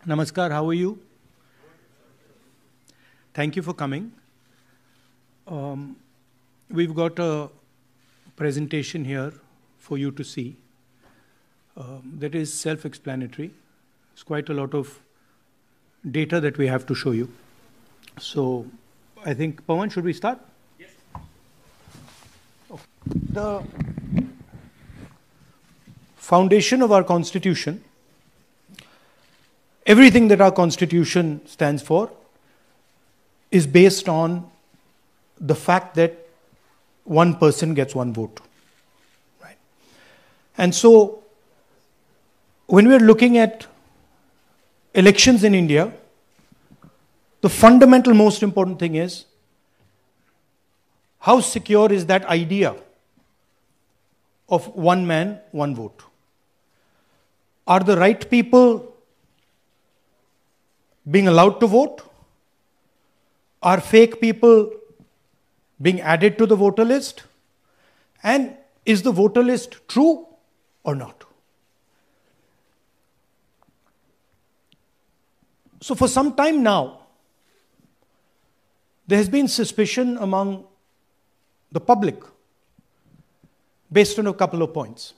Namaskar, how are you? Thank you for coming. We've got a presentation here for you to see that is self-explanatory. It's quite a lot of data that we have to show you. So I think, Pawan, should we start? Yes. The foundation of our constitution, everything that our constitution stands for, is based on the fact that one person gets one vote. Right? And so, when we're looking at elections in India, the fundamental most important thing is how secure is that idea of one man, one vote? Are the right people being allowed to vote? Are fake people being added to the voter list? And is the voter list true or not? So for some time now, there has been suspicion among the public based on a couple of points.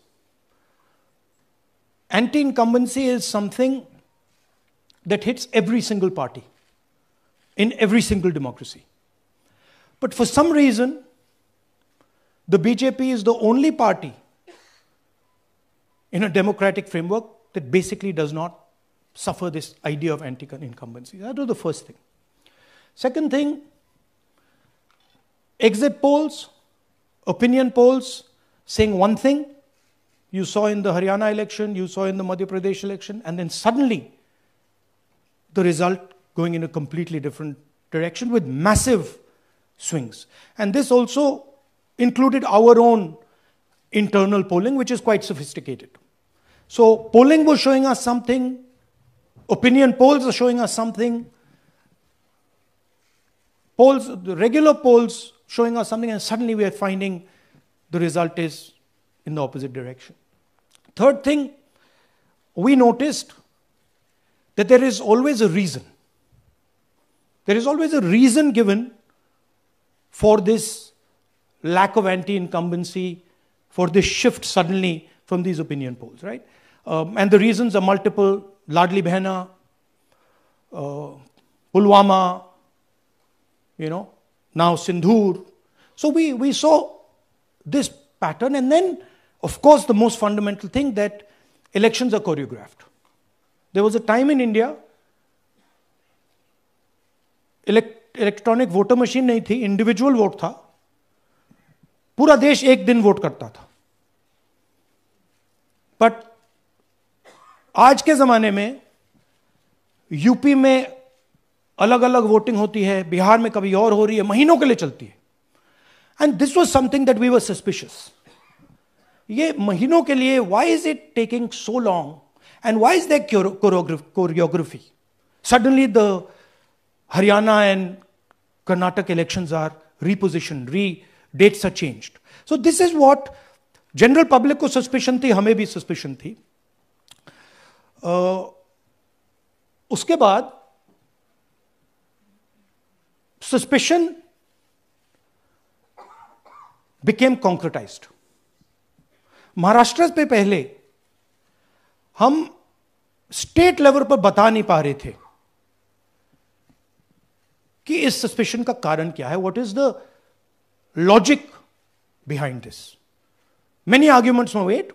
Anti-incumbency is something that hits every single party in every single democracy. But for some reason, the BJP is the only party in a democratic framework that basically does not suffer this idea of anti-incumbency. That was the first thing. Second thing, exit polls, opinion polls saying one thing, you saw in the Haryana election, you saw in the Madhya Pradesh election, and then suddenly the result going in a completely different direction with massive swings. And this also included our own internal polling, which is quite sophisticated. So polling was showing us something, opinion polls are showing us something, polls, the regular polls showing us something, and suddenly we are finding the result is in the opposite direction. Third thing, we noticed that there is always a reason. There is always a reason given for this lack of anti-incumbency, for this shift suddenly from these opinion polls, right? And the reasons are multiple. Ladli Behna, Pulwama, now Sindhur. So we saw this pattern, and then, of course, the most fundamental thing that elections are choreographed. There was a time in India, electronic voter machine नहीं थी, individual vote था, पूरा देश एक दिन vote करता था. But आज के जमाने में यूपी में अलग अलग वोटिंग होती है, बिहार में कभी और हो रही है, महीनों के लिए चलती है. And this was something that we were suspicious. ये महीनों के लिए, why is it taking so long and why is there choreography? Suddenly the Haryana and Karnataka elections are repositioned, dates are changed. So this is what general public को suspicion थी, हमें भी suspicion थी. उसके बाद suspicion became concretized. महाराष्ट्र पे पहले हम स्टेट लेवल पर बता नहीं पा रहे थे कि इस सस्पेशन का कारण क्या है, what is the logic behind this. Many arguments में wait,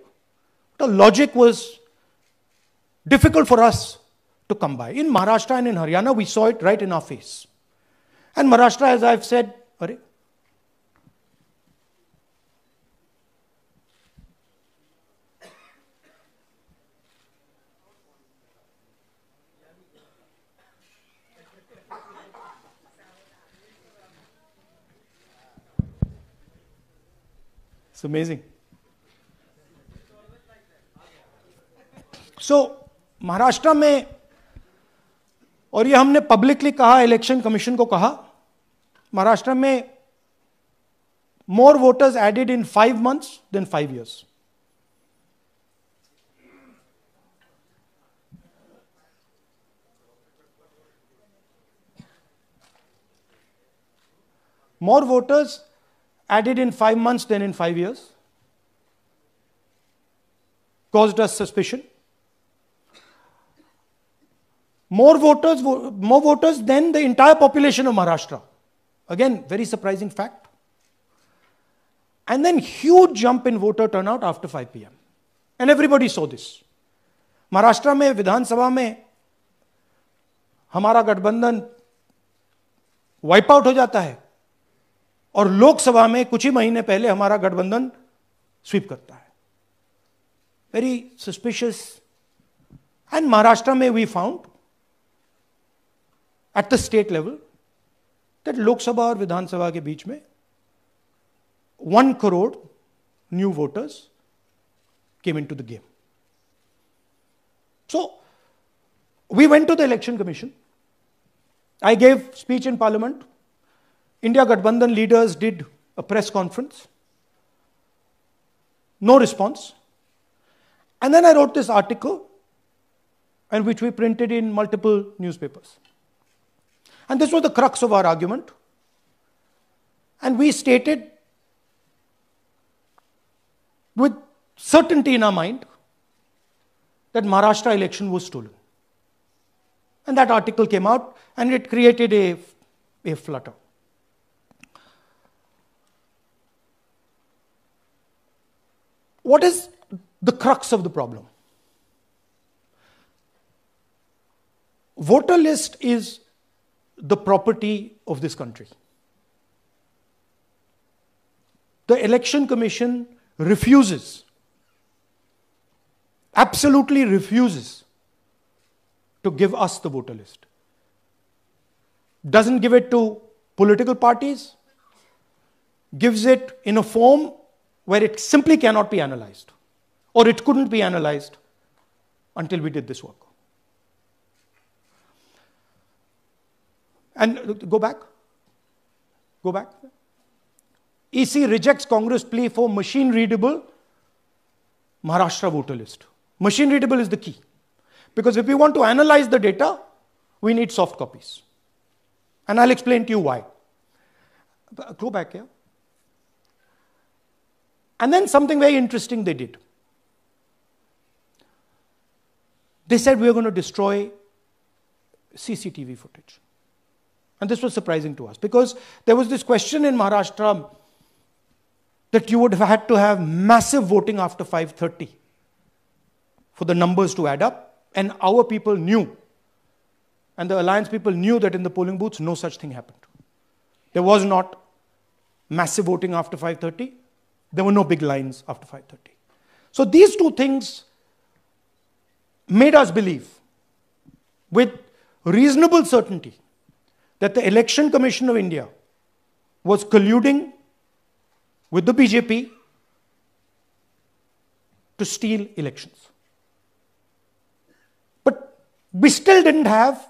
the logic was difficult for us to come by. In Maharashtra and in Haryana we saw it right in our face. And Maharashtra, as I have said, अरे it's amazing. So, Maharashtra में, और ये हमने publicly कहा, election commission को कहा, महाराष्ट्र में more voters added in 5 months than 5 years. More voters added in 5 months than in 5 years. Caused us suspicion. More voters than the entire population of Maharashtra. Again, very surprising fact. And then huge jump in voter turnout after 5 p.m. And everybody saw this. Maharashtra में विधानसभा में हमारा गठबंधन wipe out हो जाता है और लोकसभा में कुछ ही महीने पहले हमारा गठबंधन स्वीप करता है. Very suspicious. एंड महाराष्ट्र में we found at the state level that Lok Sabha और विधानसभा के बीच में 1 crore new voters came into the game. So, we went to the Election Commission. I gave speech in Parliament. India Gathbandhan leaders did a press conference. No response. And then I wrote this article, and which we printed in multiple newspapers. And this was the crux of our argument. And we stated with certainty in our mind that Maharashtra election was stolen. And that article came out and it created a flutter. What is the crux of the problem? Voter list is the property of this country. The Election Commission refuses, absolutely refuses to give us the voter list. Doesn't give it to political parties, gives it in a form where it simply cannot be analyzed, or it couldn't be analyzed until we did this work. And go back. EC rejects Congress plea for machine-readable Maharashtra voter list. Machine-readable is the key. Because if we want to analyze the data, we need soft copies. And I'll explain to you why. Go back here. And then something very interesting they did. They said we are going to destroy CCTV footage. And this was surprising to us because there was this question in Maharashtra that you would have had to have massive voting after 5:30 for the numbers to add up. And our people knew, and the alliance people knew that in the polling booths, no such thing happened. There was not massive voting after 5:30. There were no big lines after 5:30. So these two things made us believe with reasonable certainty that the Election Commission of India was colluding with the BJP to steal elections. But we still didn't have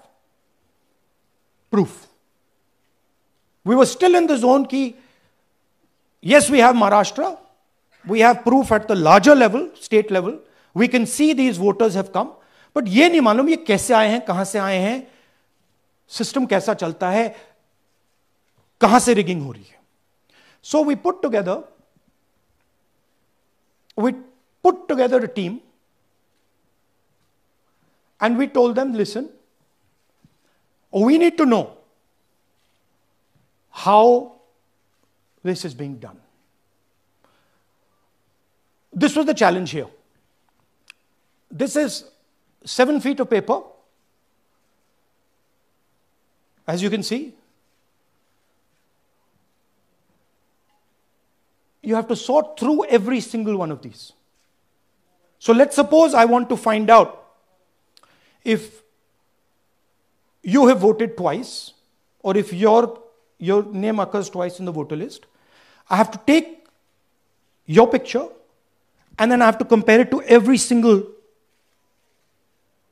proof. We were still in the zone ki, yes, we have Maharashtra, we have proof at the larger level, state level, we can see these voters have come, but ये नहीं मालूम ये कैसे आए हैं, कहां से आए हैं, सिस्टम कैसा चलता है, कहां से रिगिंग हो रही है. So we put together a team and we told them, listen, we need to know how this is being done. This was the challenge here. This is 7 feet of paper. As you can see, you have to sort through every single one of these. So let's suppose I want to find out if you have voted twice or if your name occurs twice in the voter list. I have to take your picture and then I have to compare it to every single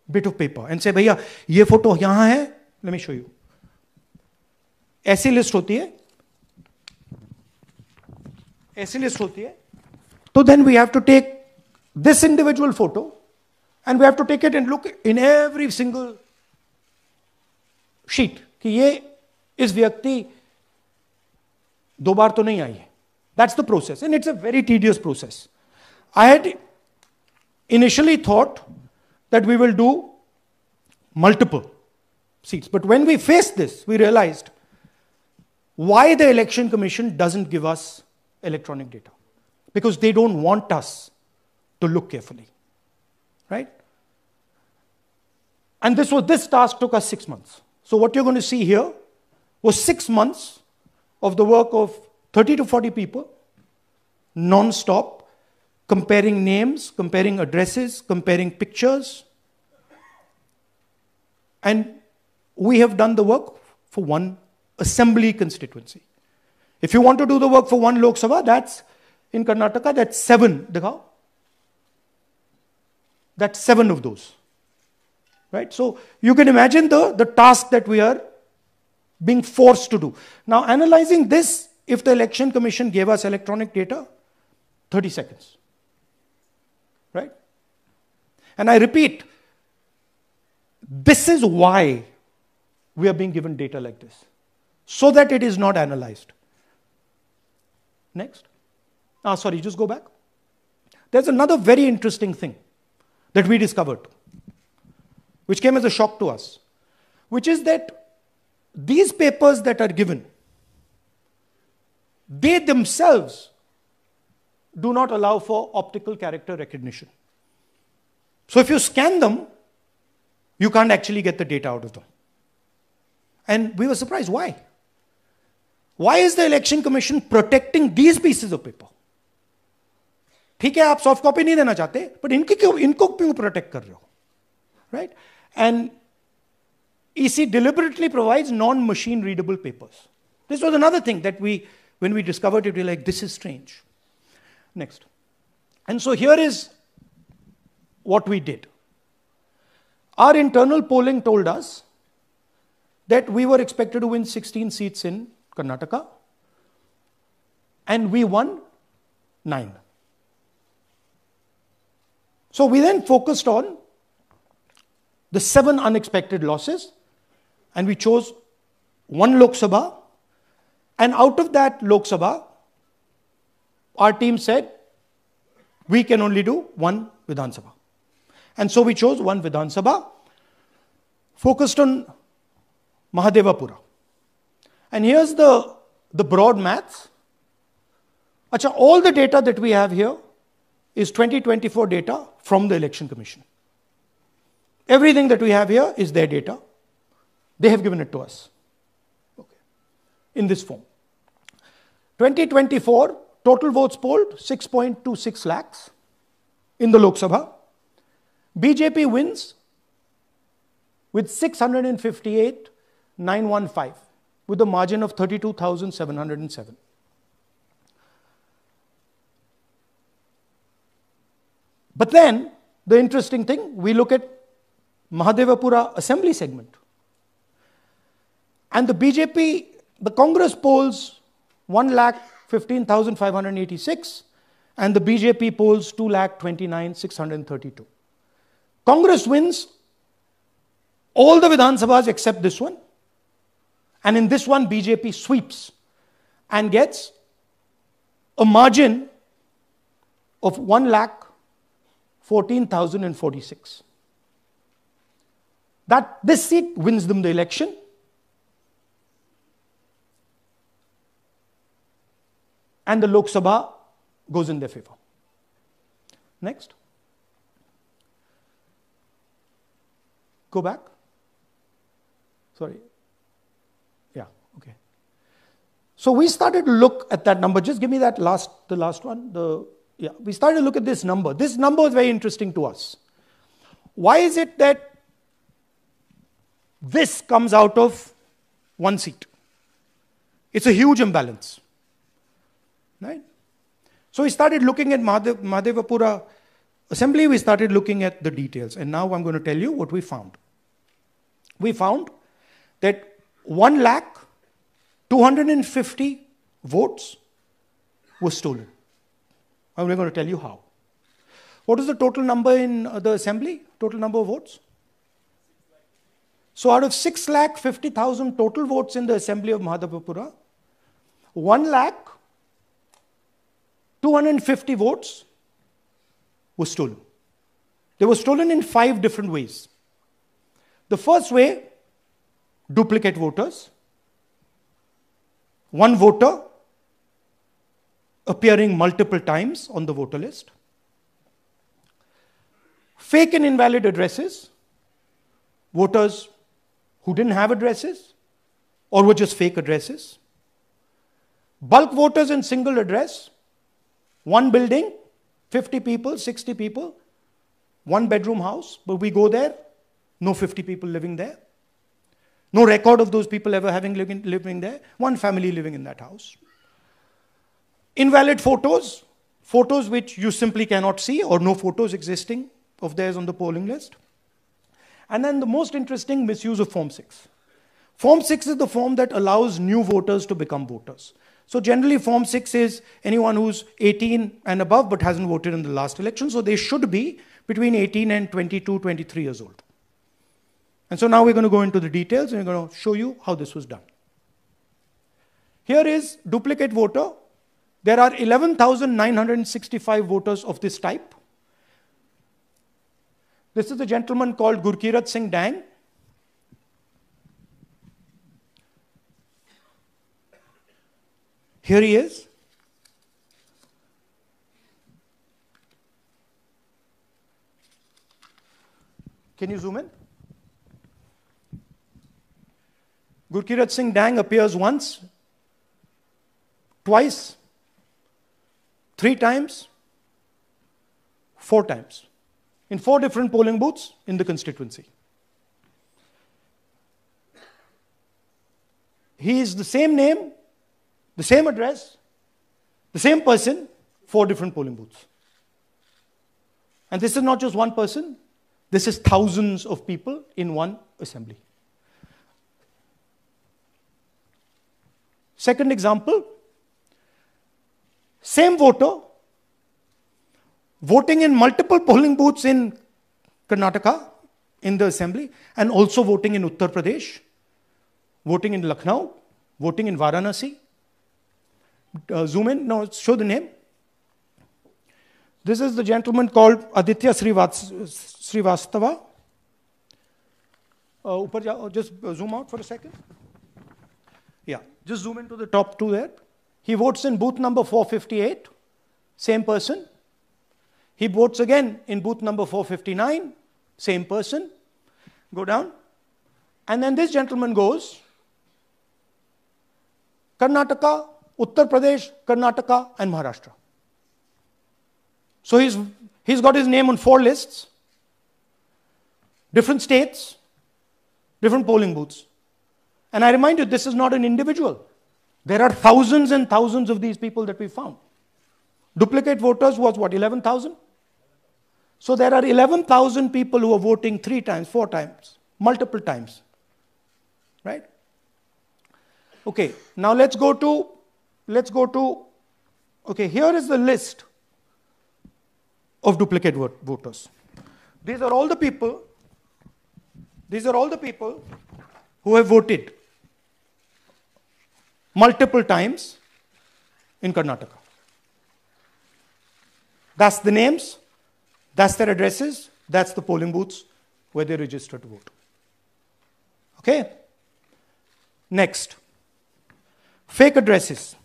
bit of paper and say, भैया ये photo यहां है, let me show you. ऐसी list होती है, ऐसी list होती है. So then we have to take this individual photo and we have to take it and look in every single sheet कि ये इस व्यक्ति 2 बार तो नहीं आई है. That's the process, and it's a very tedious process. I had initially thought that we will do multiple seats, but when we faced this, we realized why the Election Commission doesn't give us electronic data. Because they don't want us to look carefully, right? And this task took us 6 months. So what you're going to see here was 6 months of the work of 30 to 40 people, non-stop, comparing names, comparing addresses, comparing pictures. And we have done the work for one assembly constituency. If you want to do the work for one Lok Sabha, that's in Karnataka, that's 7. Dikhao. That's 7 of those. Right? So you can imagine the task that we are being forced to do. Now, analyzing this, if the Election Commission gave us electronic data, 30 seconds. Right? And I repeat, this is why we are being given data like this, so that it is not analyzed. Next. Sorry, just go back. There's another very interesting thing that we discovered, which came as a shock to us, which is that these papers that are given, they themselves do not allow for optical character recognition. So if you scan them, you can't actually get the data out of them. And we were surprised. Why? Why is the Election Commission protecting these pieces of paper? ठीक है, आप soft copy नहीं देना चाहते, but इनको क्यों protect कर रहे हो? Right? And EC deliberately provides non-machine readable papers. This was another thing that when we discovered it, we were like, this is strange. Next. And so here is what we did. Our internal polling told us that we were expected to win 16 seats in Karnataka, and we won 9. So we then focused on the 7 unexpected losses, and we chose 1 Lok Sabha, and out of that Lok Sabha, our team said, we can only do 1 Vidhan Sabha. And so we chose 1 Vidhan Sabha, focused on Mahadevapura. And here's the broad maths. Achha, all the data that we have here is 2024 data from the Election Commission. Everything that we have here is their data. They have given it to us. Okay. In this form. 2024, total votes polled, 6.26 lakhs in the Lok Sabha. BJP wins with 658,915 with a margin of 32,707. But then, the interesting thing, we look at Mahadevapura assembly segment. And the BJP, the Congress polls 1,15,586 and the BJP polls 2,29,632. Congress wins all the Vidhan Sabhas except this one. And in this one, BJP sweeps and gets a margin of 1,14,046. This seat wins them the election. And the Lok Sabha goes in their favor. Next. Go back. Sorry. Yeah, okay. So we started to look at that number. Just give me the last one. We started to look at this number. This number is very interesting to us. Why is it that this comes out of 1 seat? It's a huge imbalance. Right? So we started looking at Mahadevapura assembly, we started looking at the details. And now I'm going to tell you what we found. We found that 1,250,000 votes were stolen. And we're going to tell you how. What is the total number in the assembly? Total number of votes? So out of 6,50,000 total votes in the assembly of Mahadevapura, 1,250,000 votes were stolen. They were stolen in 5 different ways. The first way, duplicate voters. One voter appearing multiple times on the voter list. Fake and invalid addresses. Voters who didn't have addresses or were just fake addresses. Bulk voters in single address. One building, 50 people, 60 people, one bedroom house, but we go there, no 50 people living there. No record of those people ever having living there. One family living in that house. Invalid photos, photos which you simply cannot see or no photos existing of theirs on the polling list. And then the most interesting, misuse of Form 6. Form 6 is the form that allows new voters to become voters. So generally Form 6 is anyone who's 18 and above but hasn't voted in the last election. So they should be between 18 and 22, 23 years old. And so now we're going to go into the details and we're going to show you how this was done. Here is duplicate voter. There are 11,965 voters of this type. This is a gentleman called Gurkirat Singh Dang. Here he is. Can you zoom in? Gurkirat Singh Dang appears once, twice, 3 times, 4 times, in 4 different polling booths in the constituency. He is the same name, the same address, the same person, 4 different polling booths. And this is not just one person, this is thousands of people in one assembly. Second example, same voter voting in multiple polling booths in Karnataka in the assembly and also voting in Uttar Pradesh, voting in Lucknow, voting in Varanasi. Zoom in, no, show the name. This is the gentleman called Aditya Srivastava. Just zoom out for a second. Yeah, just zoom into the top 2 there. He votes in booth number 458, same person. He votes again in booth number 459, same person. Go down. And then this gentleman goes, Karnataka, Uttar Pradesh, Karnataka, and Maharashtra. So he's got his name on 4 lists, different states, different polling booths. And I remind you, this is not an individual. There are thousands and thousands of these people that we found. Duplicate voters was what, 11,000? So there are 11,000 people who are voting 3 times, 4 times, multiple times. Right? Okay, now let's go to, okay, here is the list of duplicate voters. These are all the people who have voted multiple times in Karnataka. That's the names, that's their addresses, that's the polling booths where they registered to vote. Okay? Next, fake addresses.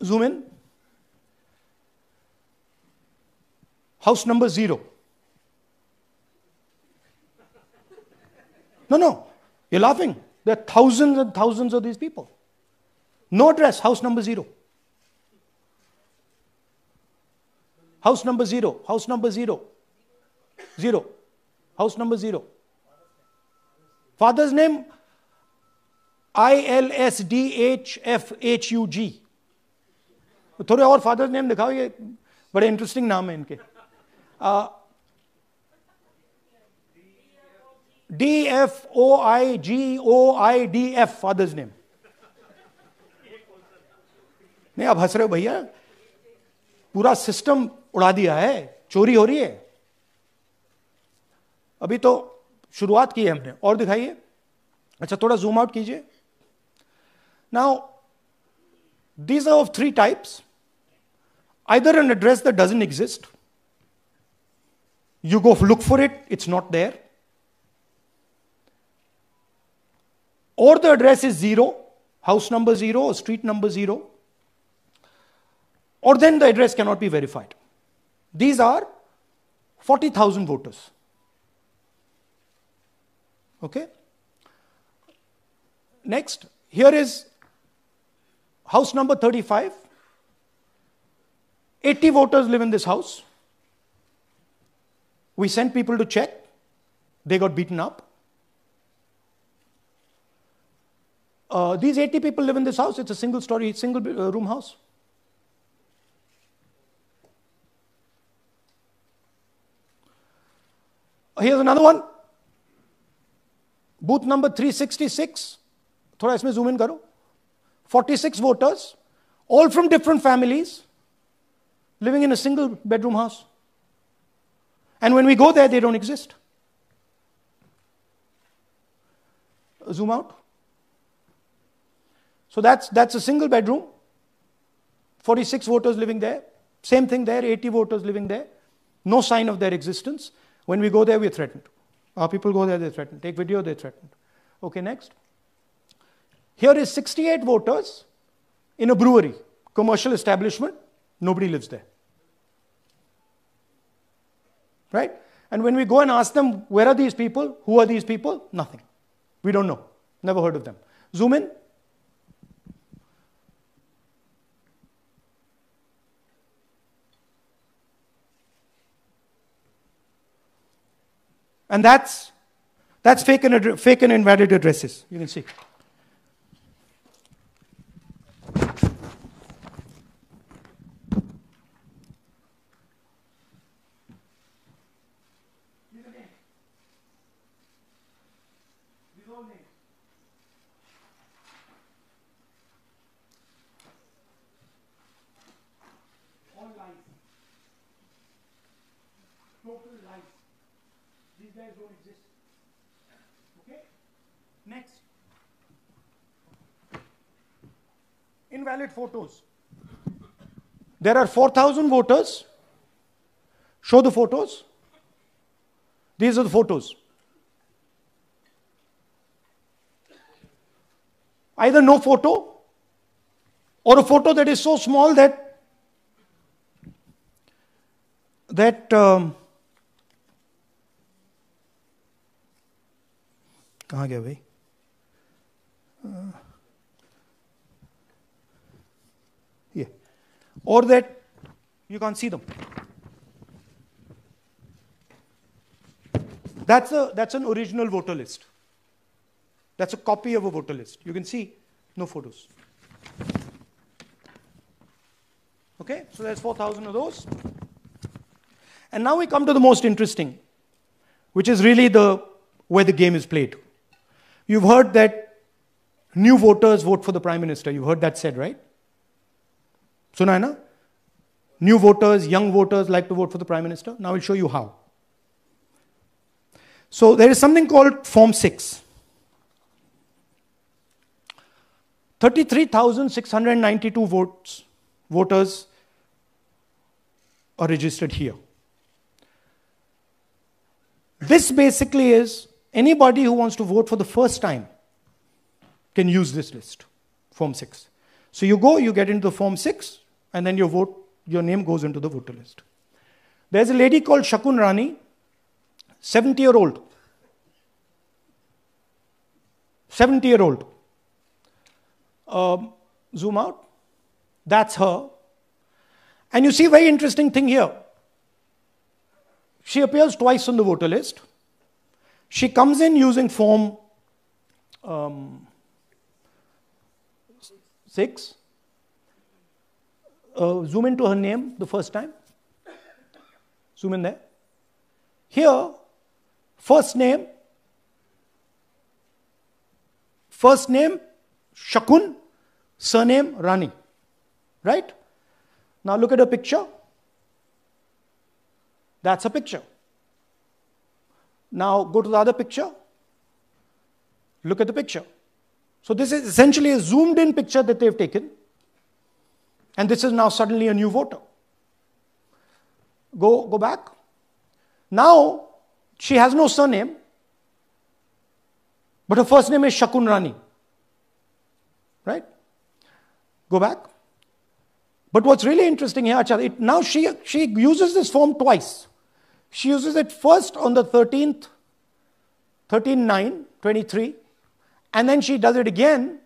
Zoom in. House number 0. No, you're laughing. There are thousands and thousands of these people. No address, house number 0. House number 0, house number 0. 0. House number 0. Father's name, ILSDHFHUG. थोड़े और father's name दिखाओ, ये बड़े interesting नाम है इनके. DFOIGOIDF father's name. नहीं, आप हंस रहे हो भैया. पूरा सिस्टम उड़ा दिया है, चोरी हो रही है। अभी तो शुरुआत की है हमने, और दिखाइए। अच्छा, थोड़ा जूम आउट कीजिए। Now these are of three types. Either an address that doesn't exist, you go look for it, it's not there, or the address is 0, house number 0 or street number 0, or then the address cannot be verified. These are 40,000 voters. Okay? Next, here is house number 35. 80 voters live in this house. We sent people to check. They got beaten up. These 80 people live in this house. It's a single story, single room house. Here's another one. Booth number 366. थोड़ा इसमें zoom in करो. 46 voters, all from different families, living in a single bedroom house. And when we go there, they don't exist. Zoom out. So that's a single bedroom. 46 voters living there. Same thing there, 80 voters living there. No sign of their existence. When we go there, we're threatened. Our people go there, they're threatened. Take video, they're threatened. Okay, next. Here is 68 voters in a brewery, commercial establishment. Nobody lives there. Right? And when we go and ask them, where are these people? Who are these people? Nothing. We don't know. Never heard of them. Zoom in. And that's fake and invalid addresses. You can see. Total lies. These guys don't exist. Okay? Next. Invalid photos. There are 4,000 voters. Show the photos. These are the photos. Either no photo or a photo that is so small that कहाँ गया भाई? Yeah. Or that you can't see them. That's an original voter list. That's a copy of a voter list. You can see no photos. Okay, so there's 4,000 of those. And now we come to the most interesting, which is really where the game is played. You've heard that new voters vote for the Prime Minister. You've heard that said, right? Suna hai na? New voters, young voters like to vote for the Prime Minister. Now I'll show you how. So there is something called Form 6. 33,692 voters are registered here. This basically is anybody who wants to vote for the first time can use this list, Form 6. So you go, you get into the Form 6, and then your name goes into the voter list. There's a lady called Shakun Rani, 70-year-old. 70-year-old. Zoom out. That's her. And you see very interesting thing here. She appears twice on the voter list. She comes in using Form 6. Zoom into her name the first time. Zoom in there. Here, first name Shakun, surname Rani. Right? Now look at her picture. That's a picture. Now go to the other picture. Look at the picture. So this is essentially a zoomed in picture that they've taken. And this is now suddenly a new voter. Go back. Now she has no surname, but her first name is Shakun Rani. Right? Go back. But what's really interesting here, now she uses this form twice. She uses it first on the 13th, 13/9/23, and then she does it again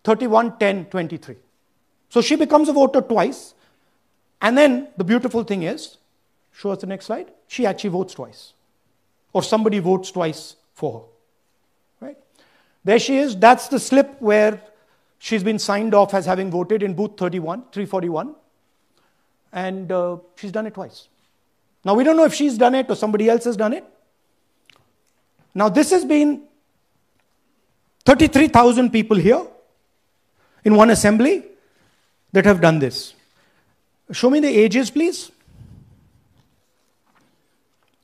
31/10/23. So she becomes a voter twice, and then the beautiful thing is, show us the next slide, she actually votes twice. Or somebody votes twice for her. Right? There she is, that's the slip where she's been signed off as having voted in booth 341, and she's done it twice. Now we don't know if she's done it or somebody else has done it. Now this has been 33,000 people here in one assembly that have done this. Show me the ages, please.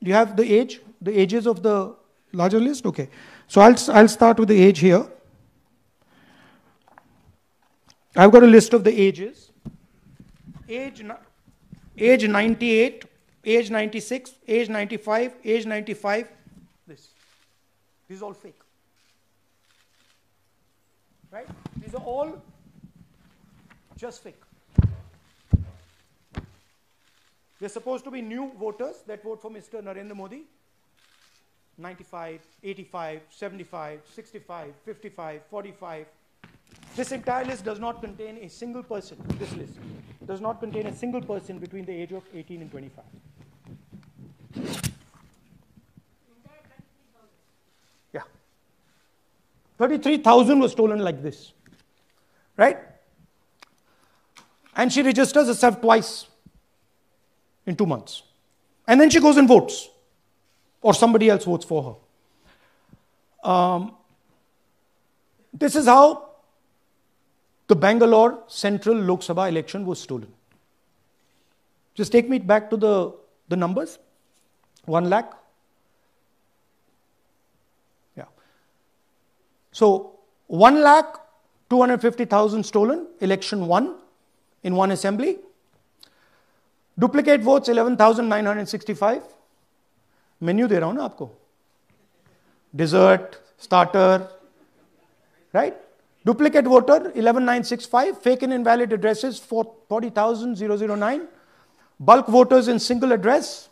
Do you have the ages of the larger list? Okay. So I'll start with the age here. I've got a list of the ages. Age 98, age 96, age 95, age 95. This is all fake. Right? These are all just fake. They're supposed to be new voters that vote for Mr. Narendra Modi. 95, 85, 75, 65, 55, 45. This entire list does not contain a single person. This list does not contain a single person between the age of 18 and 25. Yeah. 33,000 was stolen like this. Right? And she registers herself twice in 2 months. And then she goes and votes. Or somebody else votes for her. This is how the Bangalore Central Lok Sabha election was stolen. Just take me back to the numbers. 1 lakh. Yeah. So 1,250,000 stolen, election won in one assembly. Duplicate votes 11,965. Menu दे रहा हूं ना आपको. Dessert, starter, right? Duplicate voter 11,965. Fake and invalid addresses 40,009. Bulk voters in single address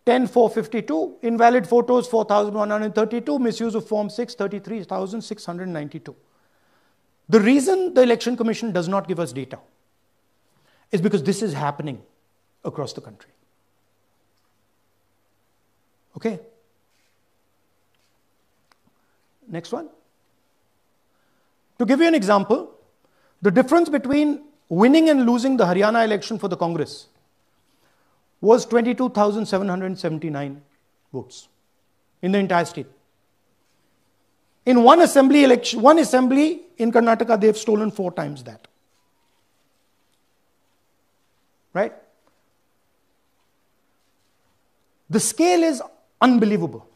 10,452. Invalid photos 4,132. Misuse of Form 6 33,692. The reason the Election Commission does not give us data is because this is happening across the country. Okay? Next one. To give you an example, the difference between winning and losing the Haryana election for the Congress was 22,779 votes in the entire state. In one assembly election, one assembly in Karnataka, they've stolen 4 times that. Right? The scale is unbelievable.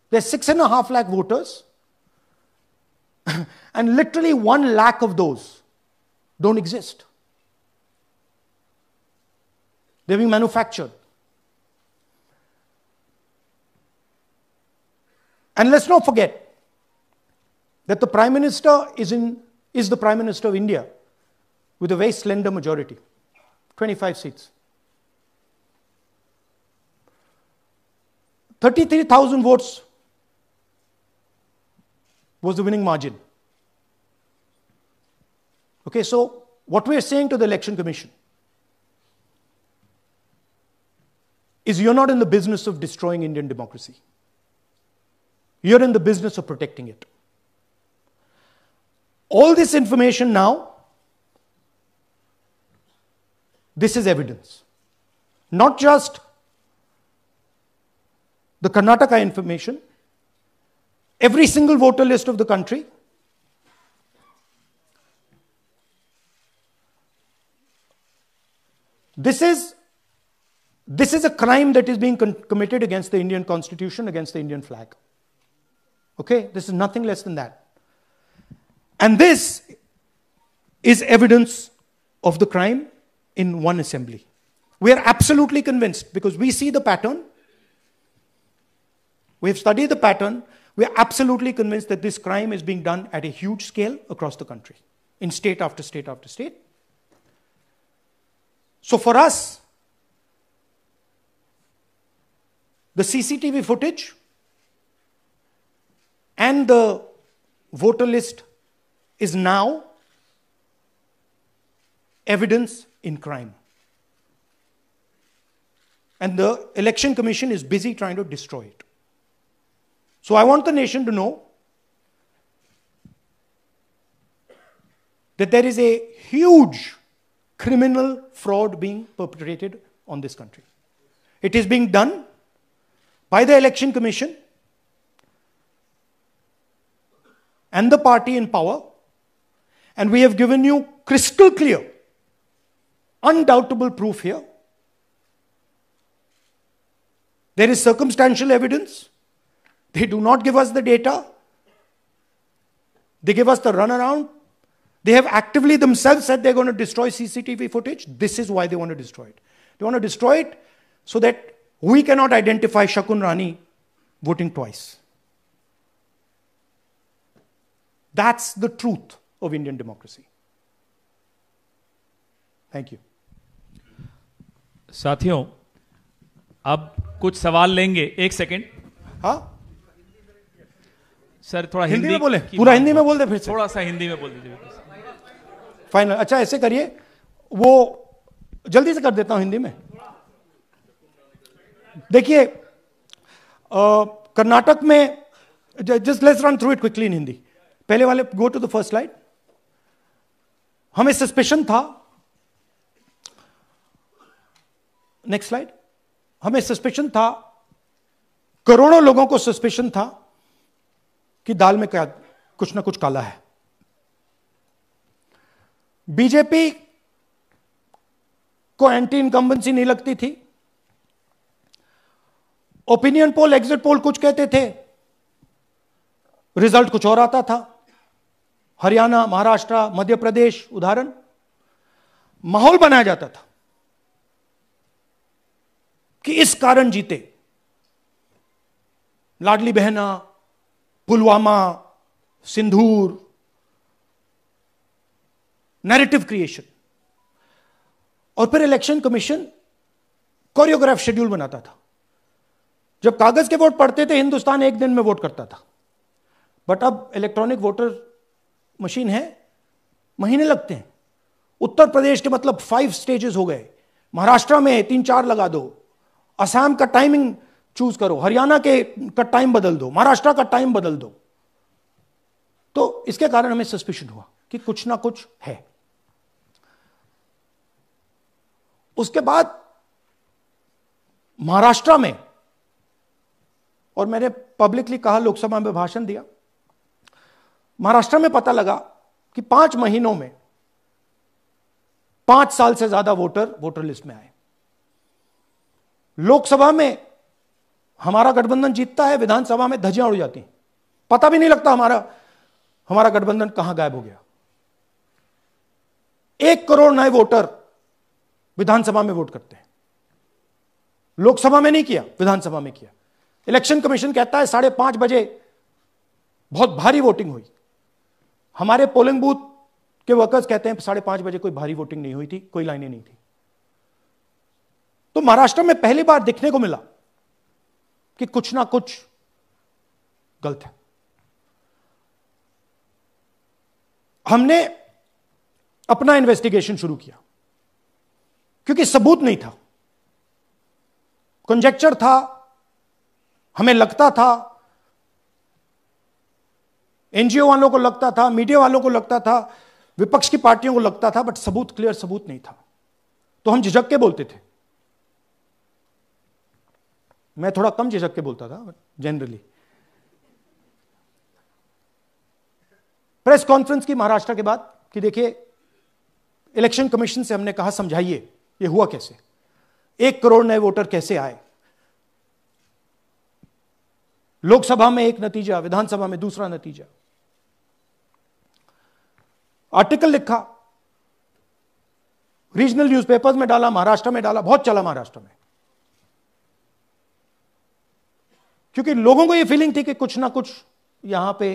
There's 6.5 lakh voters, and literally 1 lakh of those don't exist. They're being manufactured. And let's not forget that the Prime Minister is the Prime Minister of India with a very slender majority, 25 seats. 33,000 votes was the winning margin. Okay, so what we are saying to the Election Commission is you're not in the business of destroying Indian democracy. You're in the business of protecting it. All this information now, this is evidence. Not just the Karnataka information, every single voter list of the country. This This is a crime that is being committed against the Indian Constitution, against the Indian flag. Okay? This is nothing less than that. And this is evidence of the crime in one assembly. We are absolutely convinced because we see the pattern. We have studied the pattern. We are absolutely convinced that this crime is being done at a huge scale across the country, in state after state after state. So for us, the CCTV footage and the voter list is now evidence in crime. And the Election Commission is busy trying to destroy it. So I want the nation to know that there is a huge criminal fraud being perpetrated on this country. It is being done by the Election Commission and the party in power, and we have given you crystal clear, undoubtable proof here. There is circumstantial evidence. They do not give us the data. They give us the runaround. They have actively themselves said they're going to destroy CCTV footage. This is why they want to destroy it. They want to destroy it so that we cannot identify Shakun Rani voting twice. That's the truth of Indian democracy. Thank you. साथियों, अब कुछ सवाल लेंगे. एक second. हाँ sir, थोड़ा हिंदी में बोले. पूरा हिंदी में बोल दे फिर से. थोड़ा सा हिंदी में बोल दीजिए. फाइनल. अच्छा ऐसे करिए, वो जल्दी से कर देता हूं हिंदी में. देखिए, कर्नाटक में, just let's run through it quickly in Hindi. पहले वाले, go to the first slide. हमें सस्पेशन था. Next slide. हमें सस्पेशन था, करोड़ों लोगों को सस्पेशन था कि दाल में क्या कुछ ना कुछ काला है. बीजेपी को एंटी इनकम्बेंसी नहीं लगती थी. ओपिनियन पोल, एग्जिट पोल कुछ कहते थे, रिजल्ट कुछ और आता था. हरियाणा, महाराष्ट्र, मध्य प्रदेश उदाहरण. माहौल बनाया जाता था कि इस कारण जीते. लाडली बहना, पुलवामा, सिंदूर, नैरेटिव क्रिएशन. और फिर इलेक्शन कमीशन कोरियोग्राफ शेड्यूल बनाता था. जब कागज के वोट पड़ते थे, हिंदुस्तान एक दिन में वोट करता था. बट अब इलेक्ट्रॉनिक वोटर मशीन है, महीने लगते हैं. उत्तर प्रदेश के मतलब 5 स्टेजेस हो गए. महाराष्ट्र में 3-4 लगा दो. असम का टाइमिंग चूज करो, हरियाणा के का टाइम बदल दो, महाराष्ट्र का टाइम बदल दो. तो इसके कारण हमें सस्पिशन हुआ कि कुछ ना कुछ है. उसके बाद महाराष्ट्र में, और मैंने पब्लिकली कहा, लोकसभा में भाषण दिया, महाराष्ट्र में पता लगा कि 5 महीनों में 5 साल से ज्यादा वोटर लिस्ट में आए. लोकसभा में हमारा गठबंधन जीतता है, विधानसभा में धज्जियां उड़ जाती हैं. पता भी नहीं लगता हमारा गठबंधन कहां गायब हो गया. 1 करोड़ नए वोटर विधानसभा में वोट करते हैं. लोकसभा में नहीं किया, विधानसभा में किया. इलेक्शन कमीशन कहता है 5:30 बजे बहुत भारी वोटिंग हुई. हमारे पोलिंग बूथ के वर्कर्स कहते हैं 5:30 बजे कोई भारी वोटिंग नहीं हुई थी, कोई लाइनें नहीं थी. तो महाराष्ट्र में पहली बार दिखने को मिला कि कुछ ना कुछ गलत है. हमने अपना इन्वेस्टिगेशन शुरू किया क्योंकि सबूत नहीं था, कंजेक्चर था. हमें लगता था, एनजीओ वालों को लगता था, मीडिया वालों को लगता था, विपक्ष की पार्टियों को लगता था, बट सबूत, क्लियर सबूत नहीं था. तो हम झिझक के बोलते थे. मैं थोड़ा कम झिझक के बोलता था, बट जनरली. प्रेस कॉन्फ्रेंस की महाराष्ट्र के बाद कि देखिए, इलेक्शन कमीशन से हमने कहा समझाइए ये हुआ कैसे. 1 करोड़ नए वोटर कैसे आए? लोकसभा में एक नतीजा, विधानसभा में दूसरा नतीजा। आर्टिकल लिखा, रीजनल न्यूज़पेपर्स में डाला, महाराष्ट्र में डाला, बहुत चला महाराष्ट्र में, क्योंकि लोगों को यह फीलिंग थी कि कुछ ना कुछ यहां पे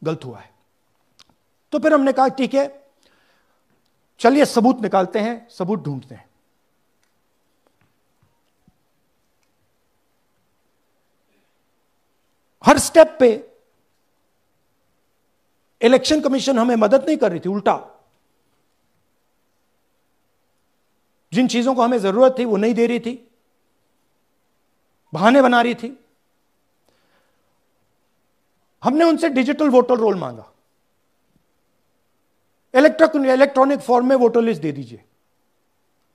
गलत हुआ है। तो फिर हमने कहा ठीक है, चलिए सबूत निकालते हैं, सबूत ढूंढते हैं। हर स्टेप पे इलेक्शन कमीशन हमें मदद नहीं कर रही थी, उल्टा जिन चीजों को हमें जरूरत थी वो नहीं दे रही थी, बहाने बना रही थी। हमने उनसे डिजिटल वोटर रोल मांगा, इलेक्ट्रॉनिक फॉर्म में वोटर लिस्ट दे दीजिए,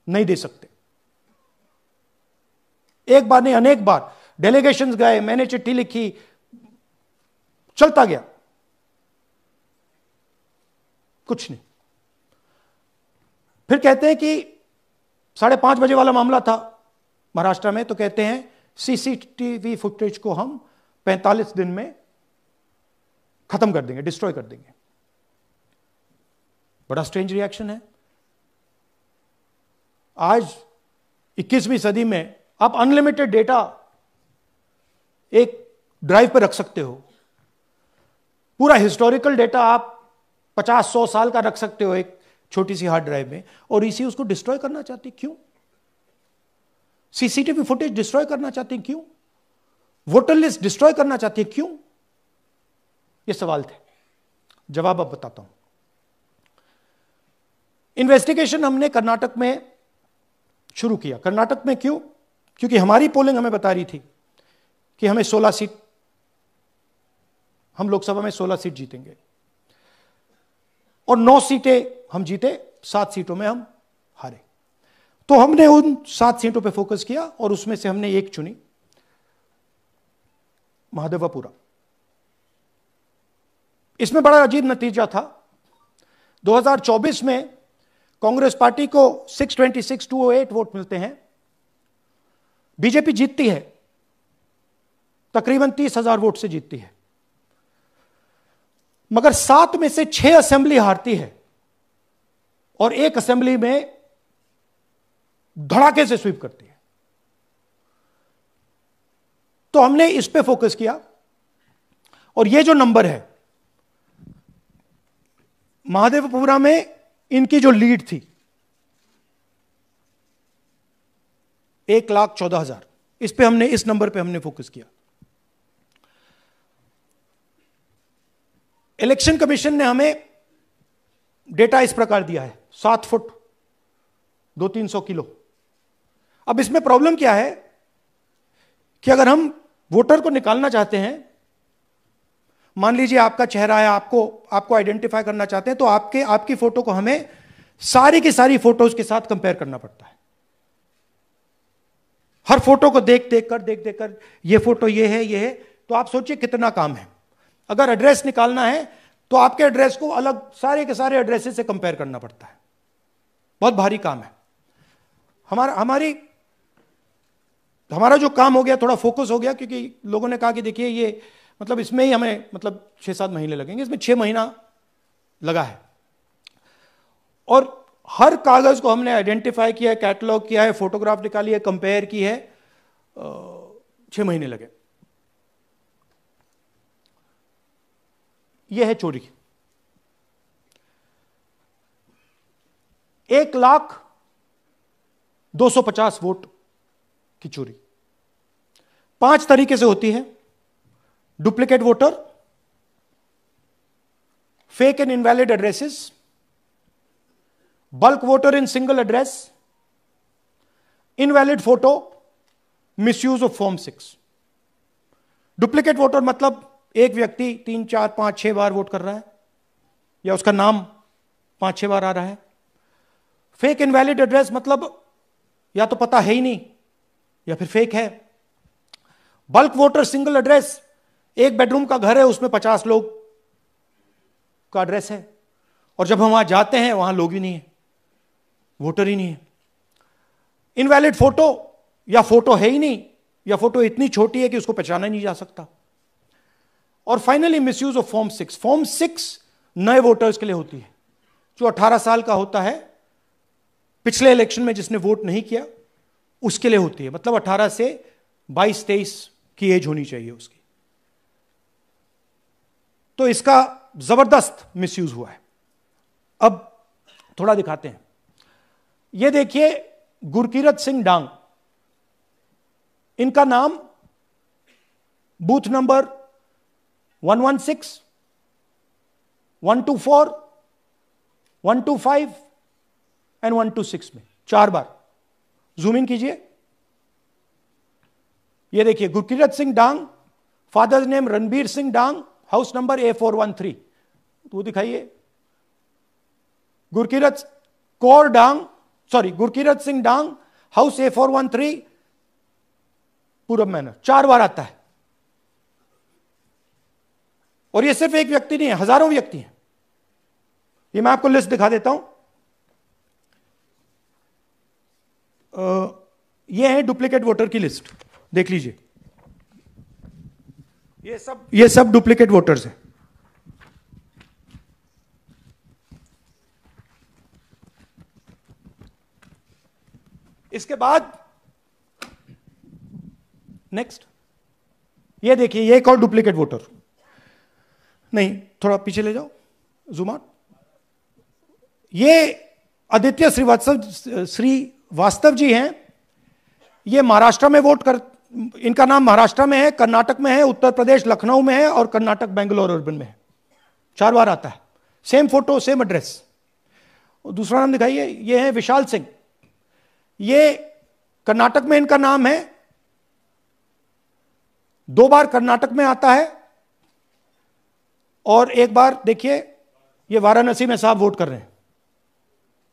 नहीं दे सकते। एक बार नहीं, अनेक बार डेलीगेशंस गए, मैंने चिट्ठी लिखी, चलता गया, कुछ नहीं। फिर कहते हैं कि 5:30 बजे वाला मामला था महाराष्ट्र में, तो कहते हैं सीसीटीवी फुटेज को हम 45 दिन में खत्म कर देंगे, डिस्ट्रॉय कर देंगे। बड़ा स्ट्रेंज रिएक्शन है। आज 21वीं सदी में आप अनलिमिटेड डेटा एक ड्राइव पर रख सकते हो, पूरा हिस्टोरिकल डेटा आप 50-100 साल का रख सकते हो एक छोटी सी हार्ड ड्राइव में, और इसी उसको डिस्ट्रॉय करना चाहते हैं। क्यों? सीसीटीवी फुटेज डिस्ट्रॉय करना चाहते हैं, क्यों? वोटर लिस्ट डिस्ट्रॉय करना चाहते हैं, क्यों? ये सवाल थे, जवाब अब बताता हूं। इन्वेस्टिगेशन हमने कर्नाटक में शुरू किया। कर्नाटक में क्यों? क्योंकि हमारी पोलिंग हमें बता रही थी कि हमें 16 सीट, हम लोकसभा में 16 सीट जीतेंगे, और 9 सीटें हम जीते, 7 सीटों में हम हारे। तो हमने उन 7 सीटों पे फोकस किया, और उसमें से हमने एक चुनी, महादेवपुरा। इसमें बड़ा अजीब नतीजा था। 2024 में कांग्रेस पार्टी को 626-208 वोट मिलते हैं, बीजेपी जीतती है, तकरीबन 30,000 वोट से जीतती है, मगर 7 में से 6 असेंबली हारती है, और एक असेंबली में धड़ाके से स्वीप करती है। तो हमने इस पे फोकस किया, और ये जो नंबर है, महादेवपुरा में इनकी जो लीड थी 1,14,000, इस पे हमने, इस नंबर पे हमने फोकस किया। इलेक्शन कमीशन ने हमें डेटा इस प्रकार दिया है, 7 फुट 200-300 किलो। अब इसमें प्रॉब्लम क्या है कि अगर हम वोटर को निकालना चाहते हैं, मान लीजिए आपका चेहरा है, आपको आइडेंटिफाई करना चाहते हैं, तो आपकी फोटो को हमें सारी की सारी फोटोज के साथ कंपेयर करना पड़ता है। हर फोटो को देख देख कर ये फोटो ये है, तो आप सोचिए कितना काम है। अगर एड्रेस निकालना है तो आपके एड्रेस को अलग सारे के सारे एड्रेसेस से कंपेयर करना पड़ता है, बहुत भारी काम है। हमारा जो काम हो गया, थोड़ा फोकस हो गया, क्योंकि लोगों ने कहा कि देखिए ये मतलब इसमें ही हमें मतलब 6-7 महीने लगेंगे, इसमें 6 महीना लगा है। और हर कागज को हमने आइडेंटिफाई किया है, कैटलॉग किया है, फोटोग्राफ निकाली है, कंपेयर की है, 6 महीने लगे। यह है चोरी। 1,02,50 वोट की चोरी 5 तरीके से होती है। Duplicate voter, fake and invalid addresses, bulk voter in single address, invalid photo, misuse of form 6। Duplicate voter मतलब एक व्यक्ति 3, 4, 5, 6 बार वोट कर रहा है, या उसका नाम 5-6 बार आ रहा है। फेक इनवैलिड एड्रेस मतलब या तो पता है ही नहीं, या फिर फेक है। बल्क वोटर सिंगल एड्रेस, एक बेडरूम का घर है, उसमें 50 लोग का एड्रेस है, और जब हम वहां जाते हैं वहां लोग ही नहीं है, वोटर ही नहीं है। इनवैलिड फोटो, या फोटो है ही नहीं, या फोटो इतनी छोटी है कि उसको पहचाना नहीं जा सकता। और finally misuse of form 6। Form 6 नए वोटर्स के लिए होती है, जो 18 साल का होता है, पिछले इलेक्शन में जिसने वोट नहीं किया उसके लिए होती है। मतलब 18 से 22-23 की एज होनी चाहिए उसकी। तो इसका जबरदस्त मिसयूज हुआ है। अब थोड़ा दिखाते हैं। यह देखिए गुरकीरत सिंह डांग, इनका नाम बूथ नंबर 116, 124, 125 एंड 126 में 4 बार। जूम इन कीजिए। यह देखिए गुरकीरत सिंह डांग, फादर्स नेम रणबीर सिंह डांग, हाउस नंबर A413। तो दिखाइए गुरकीरत कौर डांग, सॉरी गुरकीरत सिंह डांग, हाउस A413, पूरब मैनर। 4 बार आता है। और ये सिर्फ एक व्यक्ति नहीं है, हजारों व्यक्ति हैं। ये मैं आपको लिस्ट दिखा देता हूं। ये है डुप्लीकेट वोटर की लिस्ट, देख लीजिए। ये सब डुप्लीकेट वोटर्स हैं। इसके बाद नेक्स्ट, ये देखिए, ये एक और डुप्लीकेट वोटर। नहीं, थोड़ा पीछे ले जाओ, जूम आउट। ये आदित्य श्रीवास्तव जी हैं। ये महाराष्ट्र में वोट कर, इनका नाम महाराष्ट्र में है, कर्नाटक में है, उत्तर प्रदेश लखनऊ में है, और कर्नाटक बेंगलोर अर्बन में है। 4 बार आता है। Same photo, same address. दूसरा नाम दिखाइए। ये है विशाल सिंह। ये कर्नाटक में इनका नाम है, 2 बार कर्नाटक में आता है, और 1 बार देखिए ये वाराणसी में साहब वोट कर रहे हैं,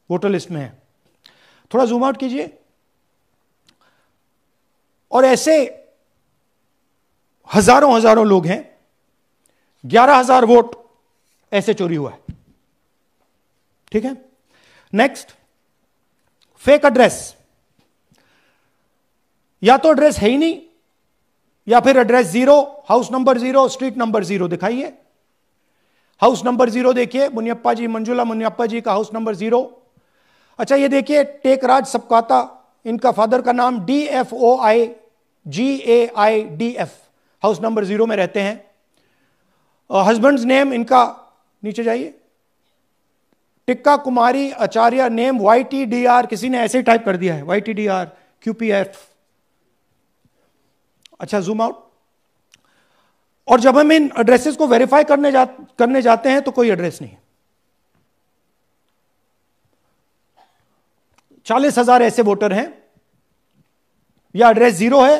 वोटर लिस्ट में है। थोड़ा जूम आउट कीजिए। और ऐसे हजारों लोग हैं। 11,000 वोट ऐसे चोरी हुआ है। ठीक है। Next, fake address. या तो एड्रेस है ही नहीं, या फिर address 0, house number 0, street number 0। दिखाइए हाउस नंबर 0, देखिए मुनियप्पा जी, मंजुला मुनियप्पा जी का हाउस नंबर 0। अच्छा, ये देखिए टेकराज सबकाता, इनका फादर का नाम DFOIGAIDF, हाउस नंबर 0 में रहते हैं। हस्बैंड्स नेम इनका, नीचे जाइए, टिक्का कुमारी आचार्य, नेम YTDR, किसी ने ऐसे ही टाइप कर दिया है, YTDR QPF। अच्छा, जूम आउट। और जब हम इन एड्रेसेस को वेरीफाई करने जाते हैं तो कोई एड्रेस नहीं है। 40,000 ऐसे वोटर हैं, या एड्रेस 0 है,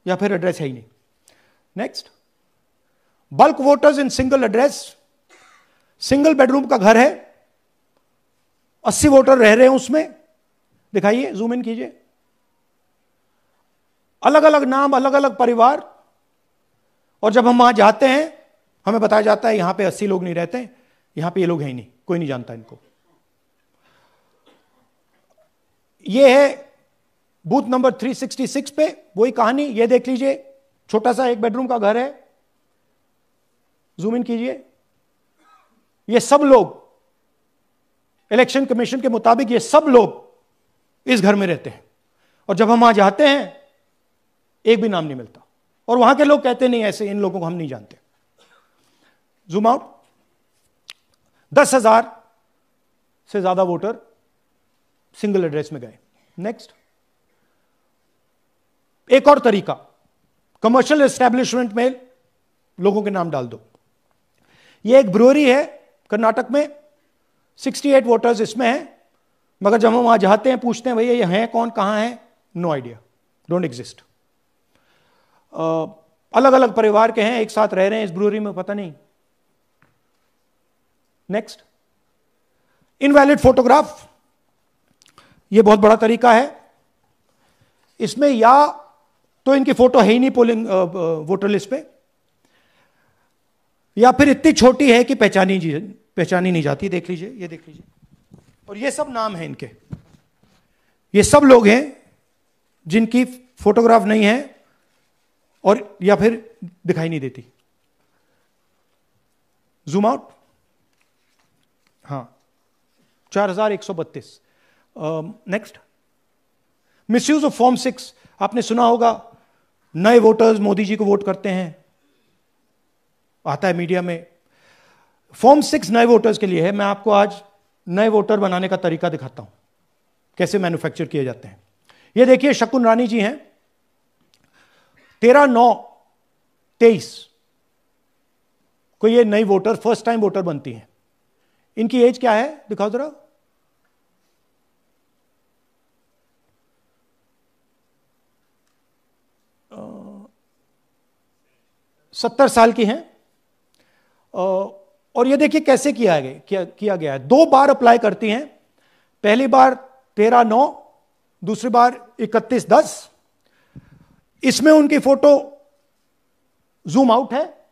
या फिर एड्रेस है ही नहीं। Next, bulk voters in single address. Single bedroom का घर है, 80 वोटर रह रहे हैं उसमें। दिखाइए, जूम इन कीजिए। अलग अलग नाम, अलग अलग परिवार। और जब हम वहां जाते हैं हमें बताया जाता है यहां पे 80 लोग नहीं रहते, यहां पे ये लोग हैं ही नहीं, कोई नहीं जानता इनको। ये है बूथ नंबर 366 पे वही कहानी। ये देख लीजिए, छोटा सा 1 बेडरूम का घर है। जूम इन कीजिए। ये सब लोग, इलेक्शन कमीशन के मुताबिक ये सब लोग इस घर में रहते हैं। और जब हम वहां जाते हैं एक भी नाम नहीं मिलता, और वहां के लोग कहते नहीं ऐसे, इन लोगों को हम नहीं जानते। Zoom out. 10,000 से ज्यादा वोटर सिंगल एड्रेस में गए। नेक्स्ट, एक और तरीका, कमर्शियल एस्टेब्लिशमेंट में लोगों के नाम डाल दो। यह एक ब्रूअरी है कर्नाटक में, 68 वोटर्स इसमें हैं, मगर जब हम वहां जाते हैं पूछते हैं भैया ये हैं कौन, कहां है, नो आइडिया, डोंट एग्जिस्ट। अलग अलग परिवार के हैं, एक साथ रह रहे हैं इस ब्रूअरी में, पता नहीं। Next, invalid photograph. यह बहुत बड़ा तरीका है। इसमें या तो इनकी फोटो है ही नहीं पोलिंग वोटर लिस्ट पे, या फिर इतनी छोटी है कि पहचानी नहीं जाती। देख लीजिए, ये देख लीजिए। और ये सब नाम है इनके, ये सब लोग हैं जिनकी फोटोग्राफ नहीं है और या फिर दिखाई नहीं देती। जूम आउट, हाँ, 4132। Next, misuse of form 6। आपने सुना होगा, नए वोटर्स मोदी जी को वोट करते हैं, आता है मीडिया में। फॉर्म 6 नए वोटर्स के लिए है। मैं आपको आज नए वोटर बनाने का तरीका दिखाता हूं, कैसे मैन्युफैक्चर किए जाते हैं। ये देखिए, शकुन रानी जी हैं, 13/9/23 को ये नई वोटर, फर्स्ट टाइम वोटर बनती हैं। इनकी एज क्या है, दिखाओ जरा। 70 साल की हैं। और ये देखिए कैसे किया गया है। 2 बार अप्लाई करती हैं। पहली बार 13/9, दूसरी बार 31/10। इसमें उनकी फोटो जूम आउट है,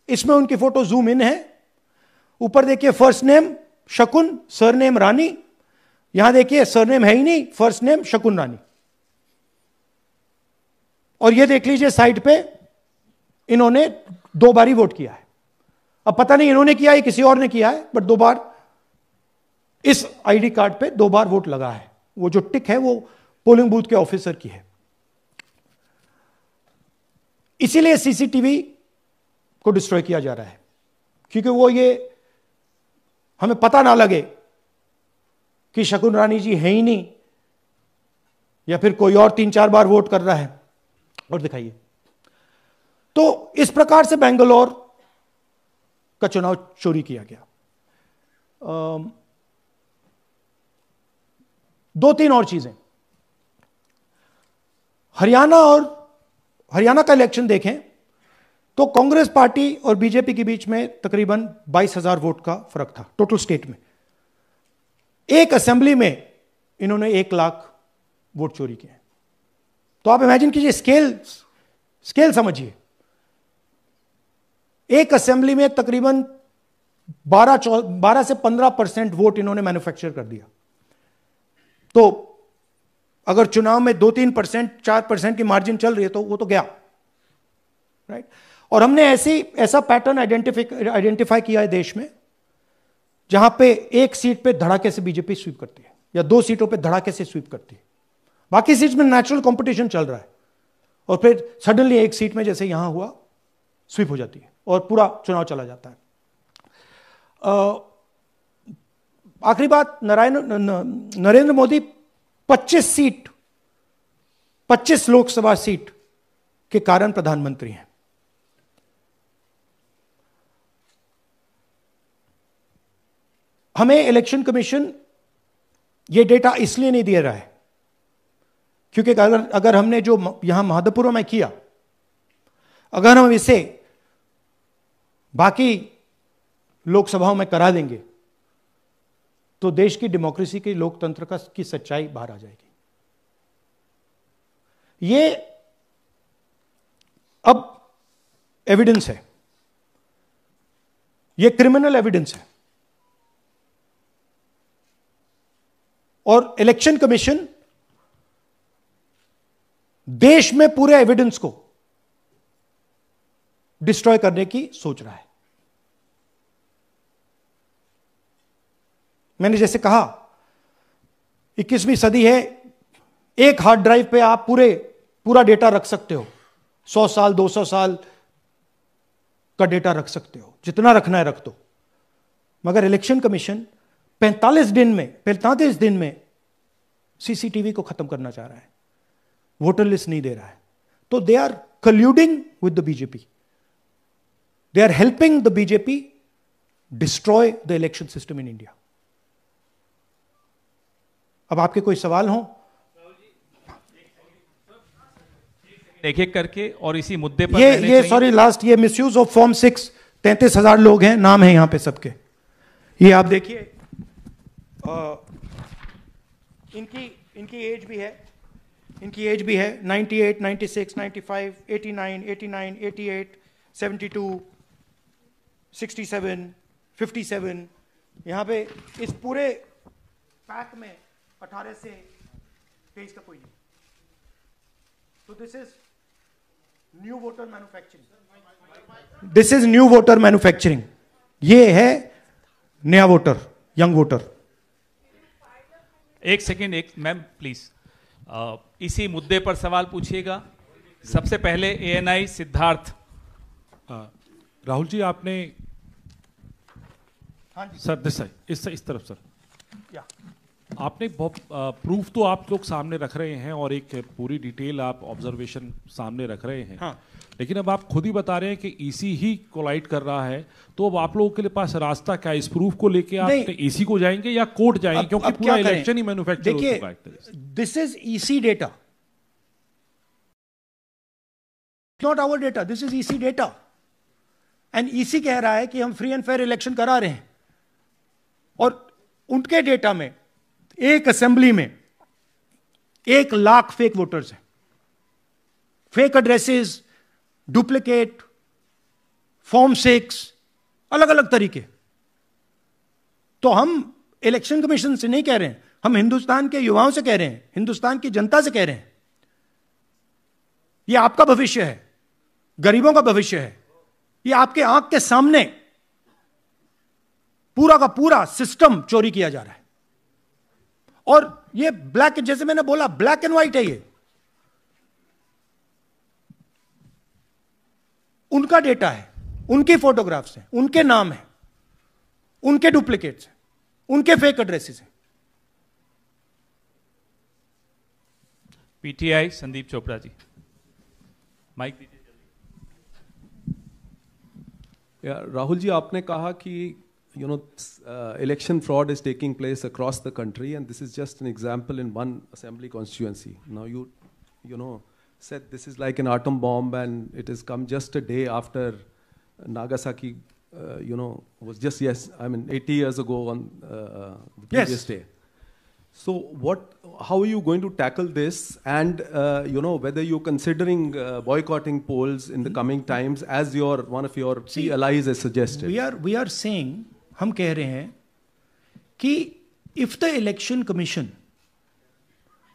इसमें उनकी फोटो जूम इन है। ऊपर देखिए, फर्स्ट नेम शकुन, सरनेम रानी। यहां देखिए सरनेम है ही नहीं, फर्स्ट नेम शकुन रानी। और ये देख लीजिए साइड पे, इन्होंने 2 बार ही वोट किया है। अब पता नहीं इन्होंने किया है किसी और ने किया है, बट 2 बार इस आईडी कार्ड पे 2 बार वोट लगा है। वो जो टिक है वो पोलिंग बूथ के ऑफिसर की है। इसीलिए सीसीटीवी को डिस्ट्रॉय किया जा रहा है, क्योंकि वो ये हमें पता ना लगे कि शकुन रानी जी है ही नहीं, या फिर कोई और 3-4 बार वोट कर रहा है। और दिखाइए, तो इस प्रकार से बेंगलोर का चुनाव चोरी किया गया। 2-3 और चीजें। हरियाणा का इलेक्शन देखें तो कांग्रेस पार्टी और बीजेपी के बीच में तकरीबन 22,000 वोट का फर्क था टोटल स्टेट में। एक असेंबली में इन्होंने 1 लाख वोट चोरी किए। तो आप इमेजिन कीजिए, स्केल समझिए। एक असेंबली में तकरीबन 12 से 15% वोट इन्होंने मैन्युफैक्चर कर दिया। तो अगर चुनाव में 2-3%, 4% की मार्जिन चल रही है, तो वो तो गया, राइट। और हमने ऐसा पैटर्न आइडेंटिफाई किया है देश में, जहां पे एक सीट पे धड़ाके से बीजेपी स्वीप करती है, या 2 सीटों पे धड़ाके से स्वीप करती है। बाकी सीट में नेचुरल कंपटीशन चल रहा है, और फिर सडनली एक सीट में, जैसे यहां हुआ, स्वीप हो जाती है और पूरा चुनाव चला जाता है। आखिरी बात, नरेंद्र मोदी 25 लोकसभा सीट के कारण प्रधानमंत्री हैं। हमें इलेक्शन कमीशन ये डेटा इसलिए नहीं दे रहा है क्योंकि अगर हमने जो यहां माधोपुर में किया, अगर हम इसे बाकी लोकसभाओं में करा देंगे, तो देश की डेमोक्रेसी की, लोकतंत्र की सच्चाई बाहर आ जाएगी। ये अब एविडेंस है, ये क्रिमिनल एविडेंस है। और इलेक्शन कमीशन देश में पूरे एविडेंस को डिस्ट्रॉय करने की सोच रहा है। मैंने जैसे कहा, 21वीं सदी है, एक हार्ड ड्राइव पे आप पूरा डेटा रख सकते हो। 100 साल 200 साल का डेटा रख सकते हो, जितना रखना है रख दो। मगर इलेक्शन कमीशन 45 दिन में सीसीटीवी को खत्म करना चाह रहा है, वोटर लिस्ट नहीं दे रहा है। तो they are colluding with the BJP, they are helping the BJP destroy the election system in India. अब आपके कोई सवाल हो? एक एक करके, और इसी मुद्दे पर ये सॉरी, लास्ट, ये मिसयूज ऑफ फॉर्म 6, 33,000 लोग हैं, नाम है यहां पे सबके। ये आप देखिए, इनकी एज भी है, 98, 96, 95, 89, 88, 72, 67, 57। यहां पे इस पूरे पैक में 18 से 23 का कोई नहीं। So this is new voter manufacturing. This is new voter manufacturing. ये है नया वोटर, यंग वोटर. एक सेकेंड, एक मैम प्लीज इसी मुद्दे पर सवाल पूछिएगा. सबसे पहले एएनआई सिद्धार्थ. राहुल जी आपने हाँ जी सर दिस इस तरफ सर. या आपने बहुत प्रूफ तो आप लोग सामने रख रहे हैं और एक पूरी डिटेल आप ऑब्जर्वेशन सामने रख रहे हैं. हाँ. लेकिन अब आप खुद ही बता रहे हैं कि ईसी ही कोलाइड कर रहा है, तो अब आप लोगों के लिए पास रास्ता क्या है? इस प्रूफ को लेके आप ईसी को जाएंगे या कोर्ट जाएंगे? क्योंकि पूरा इलेक्शन ही मैन्युफैक्चर हो चुका है. This is EC data, not our data. This is EC data and EC कह रहा है कि हम फ्री एंड फेयर इलेक्शन करा रहे हैं, और उनके डेटा में एक असेंबली में 1 लाख फेक वोटर्स हैं, फेक एड्रेसेस, डुप्लीकेट, फॉर्म 6, अलग अलग तरीके. तो हम इलेक्शन कमीशन से नहीं कह रहे हैं, हम हिंदुस्तान के युवाओं से कह रहे हैं, हिंदुस्तान की जनता से कह रहे हैं. यह आपका भविष्य है, गरीबों का भविष्य है. यह आपके आंख के सामने पूरा का पूरा सिस्टम चोरी किया जा रहा है. और ये ब्लैक, जैसे मैंने बोला, ब्लैक एंड व्हाइट है. ये उनका डेटा है, उनकी फोटोग्राफ्स हैं, उनके नाम हैं, उनके डुप्लीकेट्स हैं, उनके फेक एड्रेसेस हैं. पीटीआई संदीप चोपड़ा जी, माइक दीजिए जल्दी. राहुल जी आपने कहा कि election fraud is taking place across the country, and this is just an example in one assembly constituency. Now you said this is like an atom bomb, and it has come just a day after Nagasaki, was just 80 years ago on the previous day. So how are you going to tackle this, and whether you're considering boycotting polls in the coming times, as one of your key allies has suggested? We are saying, हम कह रहे हैं कि if the election commission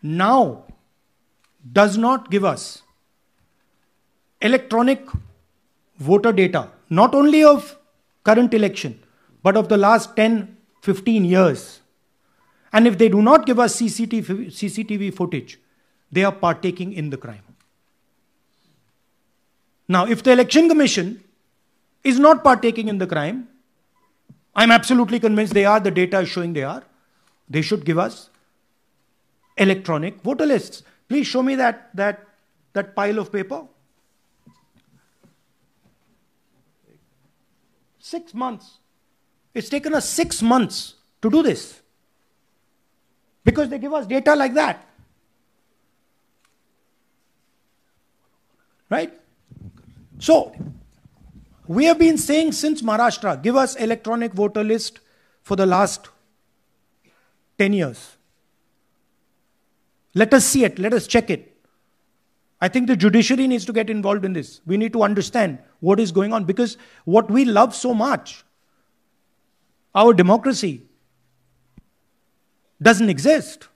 now does not give us electronic voter data, not only of current election, but of the last 10-15 years, and if they do not give us CCTV footage, they are partaking in the crime. Now, if the election commission is not partaking in the crime, I'm absolutely convinced they are, the data is showing they are, they should give us electronic voter lists. Please show me that pile of paper. 6 months. It's taken us 6 months to do this, because they give us data like that. Right? So, we have been saying since Maharashtra, give us electronic voter list for the last 10 years. Let us see it, let us check it. I think the judiciary needs to get involved in this. We need to understand what is going on, because what we love so much, our democracy, doesn't exist.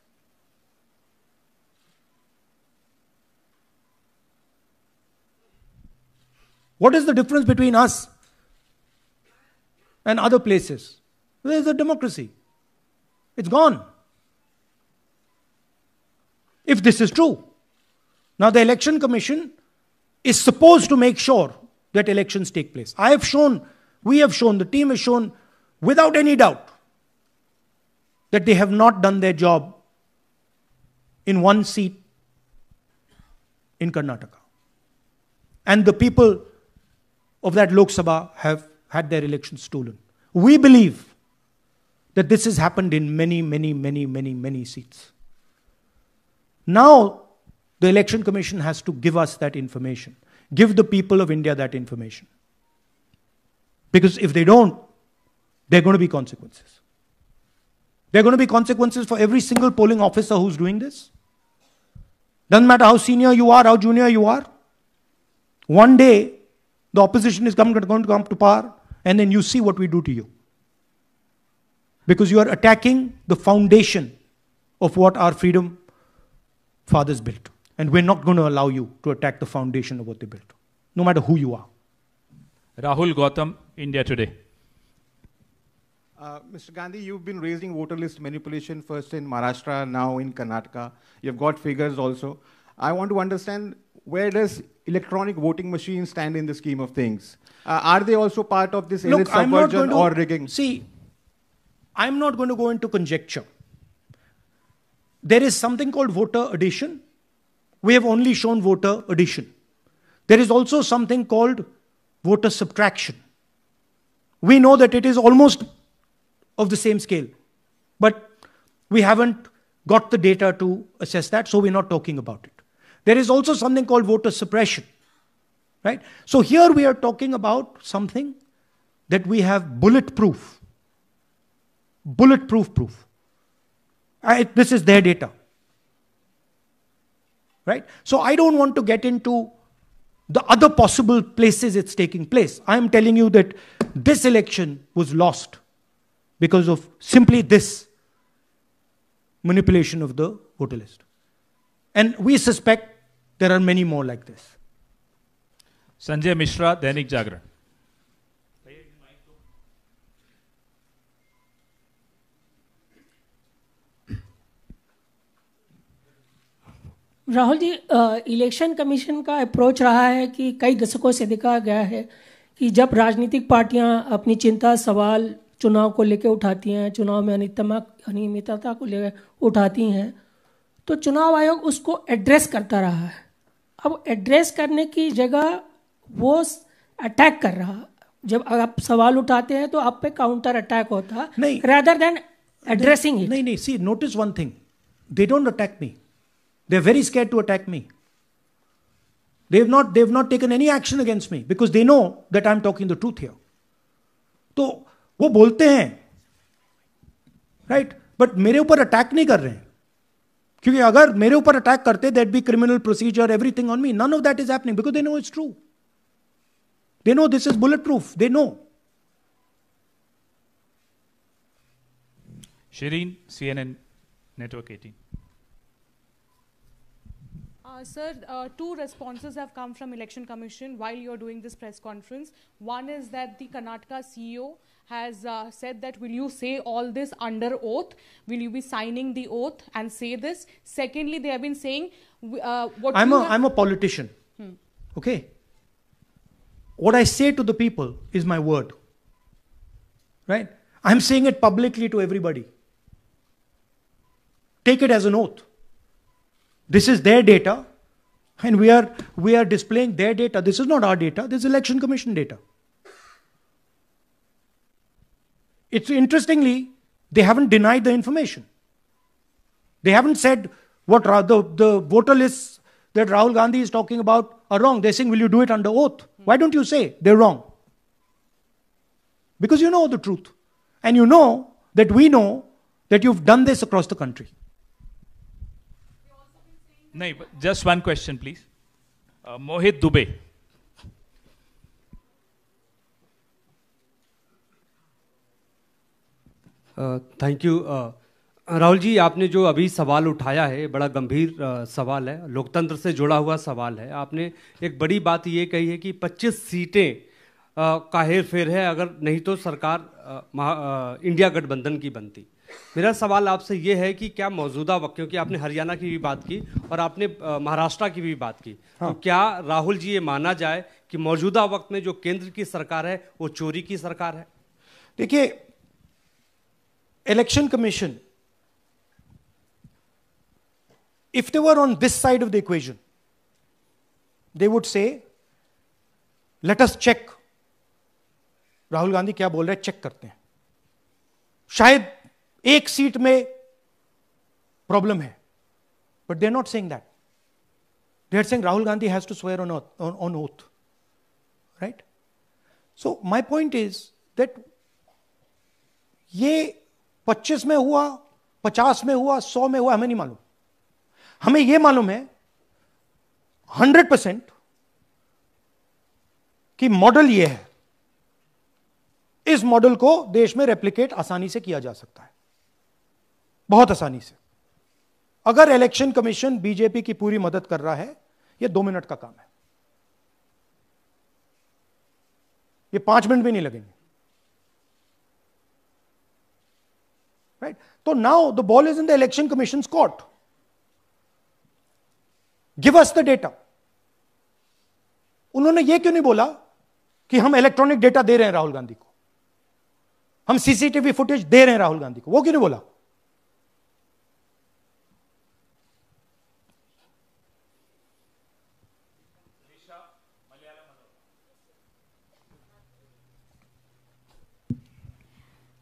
What is the difference between us and other places? There is a democracy. It's gone. If this is true. Now the election commission is supposed to make sure that elections take place. I have shown, we have shown, the team has shown without any doubt that they have not done their job in one seat in Karnataka. And the people of that Lok Sabha have had their elections stolen. We believe that this has happened in many seats. Now, the Election Commission has to give us that information. Give the people of India that information. Because if they don't, there are going to be consequences. There are going to be consequences for every single polling officer who's doing this. Doesn't matter how senior you are, how junior you are. One day, the opposition is going to come to power, and then you see what we do to you. Because you are attacking the foundation of what our freedom fathers built. And And we're not going to allow you to attack the foundation of what they built, no matter who you are. Rahul Gautam, India Today. Mr. Gandhi, you've been raising voter list manipulation first in Maharashtra, now in Karnataka. You've got figures also. I want to understand, where does electronic voting machines stand in the scheme of things? Are they also part of this elite subversion or rigging? See, I'm not going to go into conjecture. There is something called voter addition. We have only shown voter addition. There is also something called voter subtraction. We know that it is almost of the same scale, but we haven't got the data to assess that, so we're not talking about it. There is also something called voter suppression, right? So here we are talking about something that we have bulletproof proof. This is their data, right? So I don't want to get into the other possible places it's taking place. I am telling you that this election was lost because of simply this manipulation of the voter list. And we suspect there are many more like this. Sanjay Mishra, Dainik Jagran. Rahul ji, election commission का approach रहा है कि कई दशकों से देखा गया है कि जब राजनीतिक पार्टियां अपनी चिंता सवाल चुनाव को लेकर उठाती हैं, चुनाव में अनियमितता को लेकर उठाती हैं, तो चुनाव आयोग उसको एड्रेस करता रहा है। अब एड्रेस करने की जगह वो अटैक कर रहा। जब आप सवाल उठाते हैं तो आप पे काउंटर अटैक होता है, rather than addressing it. नहीं, see, notice one thing. They don't attack me. They're very scared to attack me. They've not taken any action against me because they know that I'm talking the truth here. तो वो बोलते हैं, right? But मेरे ऊपर attack नहीं कर रहे हैं, क्योंकि अगर मेरे ऊपर अटैक करते, there'd be criminal procedure, everything on me. None of that is happening because they know it's true. They know this is bulletproof. They know. Shireen, CNN Network 18. Sir, two responses have come from Election Commission while you're doing this press conference. One is that the Karnataka CEO has said that, will you say all this under oath? Will you be signing the oath and say this? Secondly, they have been saying I'm a politician. Okay? What I say to the people is my word. Right? I'm saying it publicly to everybody. Take it as an oath. This is their data, and we are displaying their data. This is not our data. This is Election Commission data. It's interestingly, they haven't denied the information. They haven't said what the voter lists that Rahul Gandhi is talking about are wrong. They're saying, will you do it under oath? Why don't you say they're wrong? Because you know the truth. And you know that we know that you've done this across the country. No, but just one question, please. Mohit Dubey. Thank you. Rahul ji, आपने जो अभी सवाल उठाया है बड़ा गंभीर सवाल है, लोकतंत्र से जुड़ा हुआ सवाल है। आपने एक बड़ी बात ये कही है कि 25 सीटें का हेरफेर है, अगर नहीं तो सरकार इंडिया गठबंधन की बनती। मेरा सवाल आपसे ये है कि क्या मौजूदा वक्त, क्योंकि आपने हरियाणा की भी बात की और आपने महाराष्ट्र की भी बात की, तो क्या राहुल जी ये माना जाए कि मौजूदा वक्त में जो केंद्र की सरकार है वो चोरी की सरकार है? देखिए, election commission, if they were on this side of the equation, they would say, let us check. Rahul Gandhi क्या बोल रहे हैं, चेक करते हैं। शायद एक सीट में प्रॉब्लम है, but they're not saying that. They're saying Rahul Gandhi has to swear on oath. Right? So my point is that ये 25 में हुआ, 50 में हुआ, 100 में हुआ, हमें नहीं मालूम। हमें यह मालूम है 100% कि मॉडल यह है। इस मॉडल को देश में रेप्लिकेट आसानी से किया जा सकता है, बहुत आसानी से। अगर इलेक्शन कमीशन बीजेपी की पूरी मदद कर रहा है, यह 2 मिनट का काम है, ये 5 मिनट भी नहीं लगेंगे, राइट? तो now the ball is in the election commission court. Give us the data. उन्होंने यह क्यों नहीं बोला कि हम इलेक्ट्रॉनिक डेटा दे रहे हैं राहुल गांधी को, हम सीसीटीवी फुटेज दे रहे हैं राहुल गांधी को? वो क्यों नहीं बोला?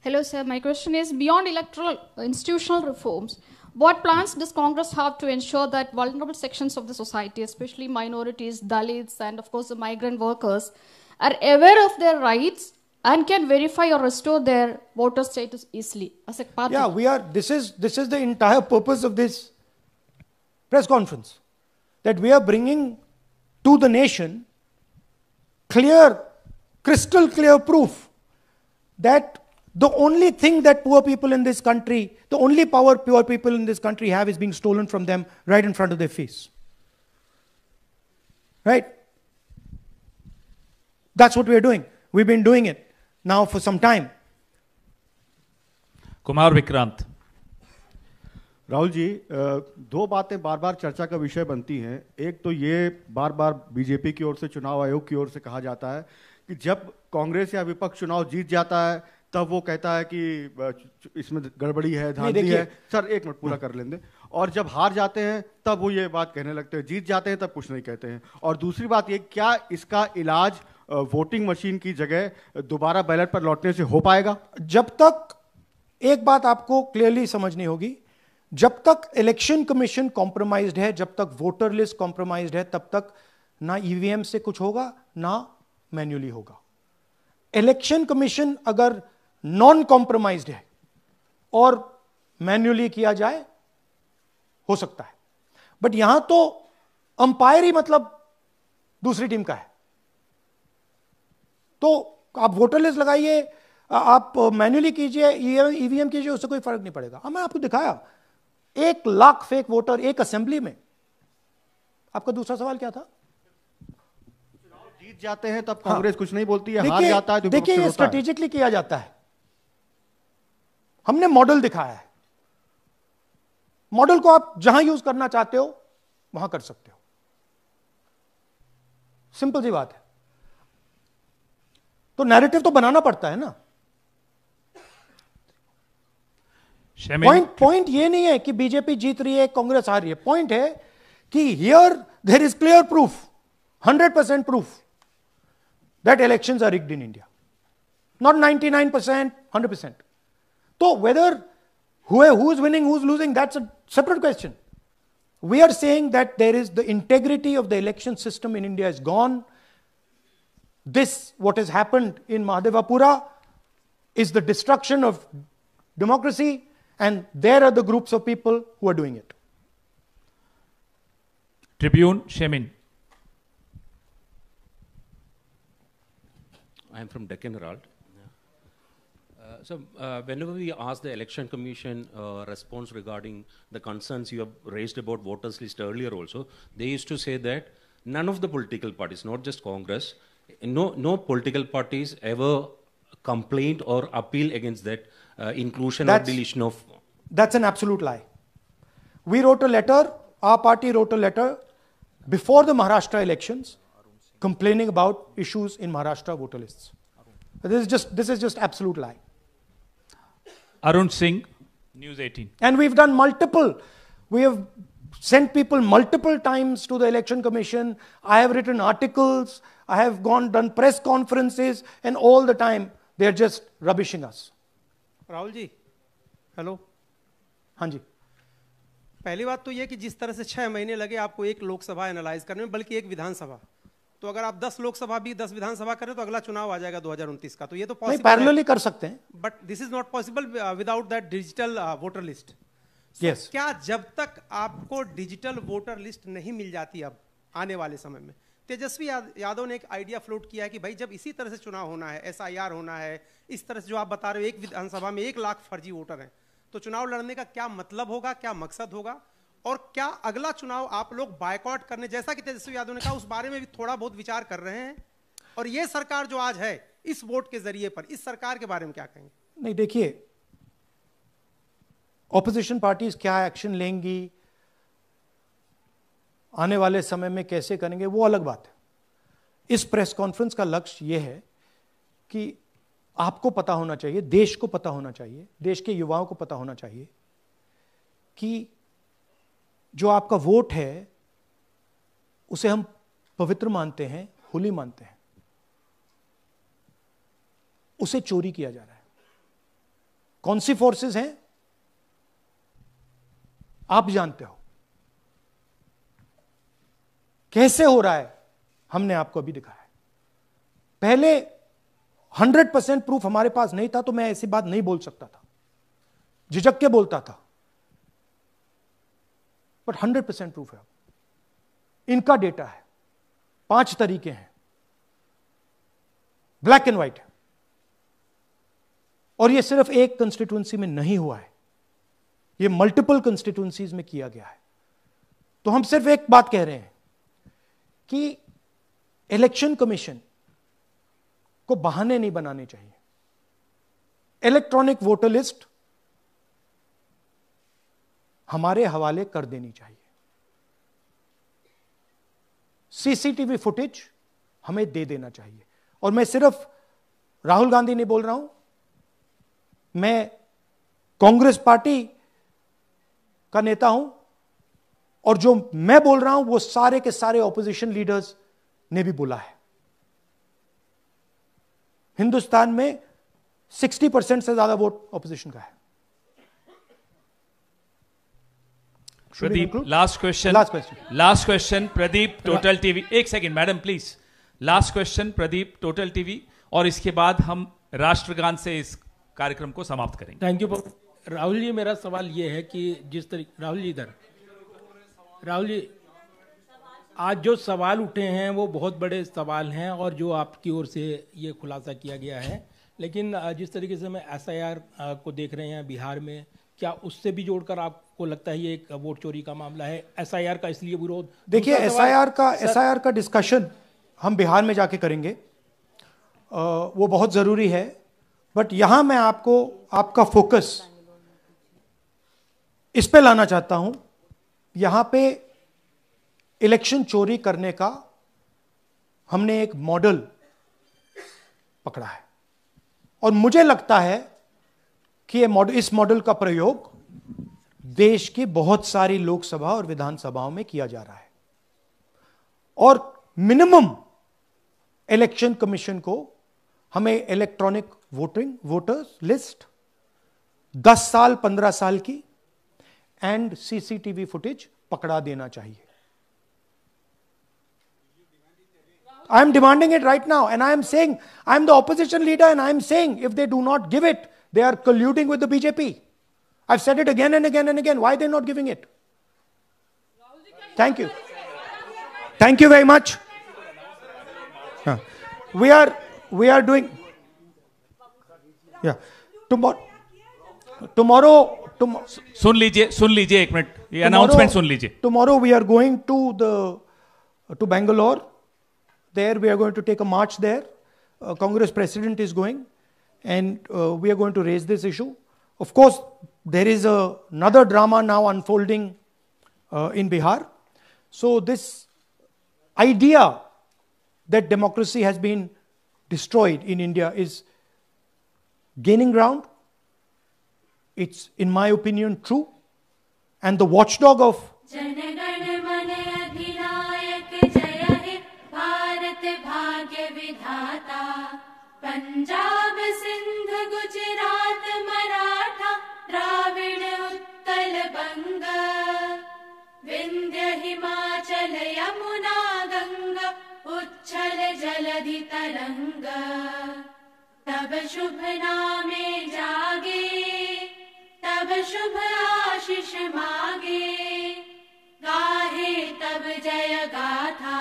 Hello, sir. My question is, beyond electoral institutional reforms, what plans does Congress have to ensure that vulnerable sections of the society, especially minorities, Dalits, and of course the migrant workers, are aware of their rights and can verify or restore their voter status easily as a party? Yeah, we are. This is the entire purpose of this press conference, that we are bringing to the nation crystal clear proof that the only thing that poor people in this country, the only power poor people in this country have is being stolen from them right in front of their face. Right? That's what we are doing. We've been doing it now for some time. Kumar Vikrant. Rahul ji, 2 बातें बार बार चर्चा का विषय बनती हैं. एक तो ये बार बार BJP की ओर से, चुनाव आयोग की ओर से कहा जाता है कि जब कांग्रेस या विपक्ष चुनाव जीत जाता है तब वो कहता है कि इसमें गड़बड़ी है, धांधली है. सर एक मिनट पूरा कर लेंगे. और जब हार जाते हैं तब वो ये बात कहने लगते हैं, जीत जाते हैं तब कुछ नहीं कहते हैं. और दूसरी बात ये, क्या इसका इलाज वोटिंग मशीन की जगह दोबारा बैलेट पर लौटने से हो पाएगा? जब तक, एक बात आपको क्लियरली समझनी होगी, जब तक इलेक्शन कमीशन कॉम्प्रोमाइज्ड है, जब तक वोटर लिस्ट कॉम्प्रोमाइज्ड है, तब तक ना ईवीएम से कुछ होगा ना मैन्युअली होगा. इलेक्शन कमीशन अगर नॉन कॉम्प्रोमाइज्ड है और मैन्युअली किया जाए, हो सकता है. बट यहां तो अंपायर ही मतलब दूसरी टीम का है. तो आप वोटर लिस्ट लगाइए, आप मैन्युअली कीजिए, ईवीएम कीजिए, उससे कोई फर्क नहीं पड़ेगा. मैं आपको दिखाया 1 लाख फेक वोटर एक असेंबली में. आपका दूसरा सवाल क्या था? जीत जाते हैं तब कांग्रेस कुछ नहीं बोलती है, हार जाता है तो देखिए, ये स्ट्रेटेजिकली किया जाता है. हमने मॉडल दिखाया है. मॉडल को आप जहां यूज करना चाहते हो वहां कर सकते हो. सिंपल सी बात है. तो नैरेटिव तो बनाना पड़ता है ना. पॉइंट ये नहीं है कि बीजेपी जीत रही है, कांग्रेस हार रही है. पॉइंट है कि here there is clear proof, 100% proof that elections are rigged in India. Not 99%, 100%. So whether who's winning, who's losing, that's a separate question. We are saying that there is the integrity of the election system in India is gone. This, what has happened in Mahadevapura, is the destruction of democracy, and there are the groups of people who are doing it. Tribune, Shemin. I am from Deccan Herald. So whenever we ask the Election Commission response regarding the concerns you have raised about voters list earlier also, they used to say that none of the political parties, not just Congress, no political parties ever complained or appeal against that inclusion or deletion of... That's an absolute lie. We wrote a letter, our party wrote a letter before the Maharashtra elections complaining about issues in Maharashtra voter lists. This is just absolute lie. Arun Singh, News 18. And we've done we have sent people multiple times to the election commission. I have written articles, I have done press conferences, and all the time they're just rubbishing us. Rahul ji, hello. हाँ जी. पहली बात तो ये कि जिस तरह से 6 महीने लगे आपको एक लोकसभा एनालाइज करने में, बल्कि एक विधानसभा, तो अगर आप 10 लोकसभा भी 10 विधानसभा करें तो अगला चुनाव आ जाएगा 2029 का. तो ये तो पॉसिबल पैरेलली कर सकते हैं, but this is not possible without that digital voter list. Yes. क्या जब तक आपको डिजिटल वोटर लिस्ट नहीं मिल जाती अब आने वाले समय में, तेजस्वी यादव ने एक आइडिया फ्लोट किया है कि भाई जब इसी तरह से चुनाव होना है, SIR होना है, इस तरह से जो आप बता रहे हो एक विधानसभा में 1 लाख फर्जी वोटर हैं, तो चुनाव लड़ने का क्या मतलब होगा, क्या मकसद होगा? और क्या अगला चुनाव आप लोग बायकॉट करने, जैसा कि तेजस्वी यादव ने कहा, उस बारे में भी थोड़ा बहुत विचार कर रहे हैं? और ये सरकार जो आज है इस वोट के जरिए पर, इस सरकार के बारे में क्या कहेंगे? नहीं, देखिए, ऑपोजिशन पार्टीज क्या एक्शन लेंगी, आने वाले समय में कैसे करेंगे, वो अलग बात है। इस प्रेस कॉन्फ्रेंस का लक्ष्य यह है कि आपको पता होना चाहिए, देश को पता होना चाहिए, देश के युवाओं को पता होना चाहिए कि जो आपका वोट है उसे हम पवित्र मानते हैं, होली मानते हैं, उसे चोरी किया जा रहा है। कौन सी फोर्सेस हैं आप जानते हो, कैसे हो रहा है हमने आपको अभी दिखाया है। पहले 100% प्रूफ हमारे पास नहीं था तो मैं ऐसी बात नहीं बोल सकता था, झिझक के बोलता था, बट 100% प्रूफ है। इनका डेटा है, 5 तरीके हैं, ब्लैक एंड व्हाइट है, और यह सिर्फ एक कंस्टिट्यूएंसी में नहीं हुआ है, यह मल्टीपल कंस्टिट्यूएंसीज में किया गया है। तो हम सिर्फ एक बात कह रहे हैं कि इलेक्शन कमीशन को बहाने नहीं बनाने चाहिए। इलेक्ट्रॉनिक वोटर लिस्ट हमारे हवाले कर देनी चाहिए। सीसीटीवी फुटेज हमें दे देना चाहिए। और मैं सिर्फ राहुल गांधी नहीं बोल रहा हूं, मैं कांग्रेस पार्टी का नेता हूं, और जो मैं बोल रहा हूं वो सारे के सारे ऑपोजिशन लीडर्स ने भी बोला है। हिंदुस्तान में 60% से ज्यादा वोट ऑपोजिशन का है। Pradeep, last question Pradeep, total TV. एक second madam please, last question Pradeep, total TV, और इसके बाद हम राष्ट्रगान से इस कार्यक्रम को समाप्त करेंगे। थैंक यू राहुल जी। मेरा सवाल यह है कि जिस तरीके, राहुल जी इधर, राहुल जी आज जो सवाल उठे हैं वो बहुत बड़े सवाल हैं, और जो आपकी ओर से ये खुलासा किया गया है, लेकिन जिस तरीके से मैं एसआईआर को देख रहे हैं बिहार में, क्या उससे भी जोड़कर आपको लगता है ये एक वोट चोरी का मामला है? एसआईआर का इसलिए विरोध, देखिए एसआईआर का डिस्कशन हम बिहार में जाके करेंगे, वो बहुत जरूरी है, बट यहां मैं आपका फोकस इस पे लाना चाहता हूं। यहां पे इलेक्शन चोरी करने का हमने एक मॉडल पकड़ा है, और मुझे लगता है कि इस मॉडल का प्रयोग देश की बहुत सारी लोकसभा और विधानसभाओं में किया जा रहा है। और मिनिमम इलेक्शन कमीशन को हमें इलेक्ट्रॉनिक वोटर्स लिस्ट 10 साल 15 साल की एंड सीसीटीवी फुटेज पकड़ा देना चाहिए। I am demanding it right now, and I am saying, I am the opposition leader, and I am saying, if they do not give it, they are colluding with the BJP. I've said it again and again and again. Why are they not giving it? Thank you. Thank you very much. We are doing, yeah. Tomorrow, सुन लीजिए एक minute, ये announcement सुन लीजिए। Tomorrow we are going to Bangalore. There we are going to take a march there. Congress president is going, and we are going to raise this issue. Of course, there is another drama now unfolding in Bihar. So this idea that democracy has been destroyed in India is gaining ground. It's, in my opinion, true. And the watchdog of Punjab Sindh Gujarat Maratha Dravida Utkal बंग विंध्य हिमाचल यमुना गंगा उच्छल जलधि तरंग तब शुभ नामे जागे तब शुभ आशीष मागे गाहे तब जय गाथा।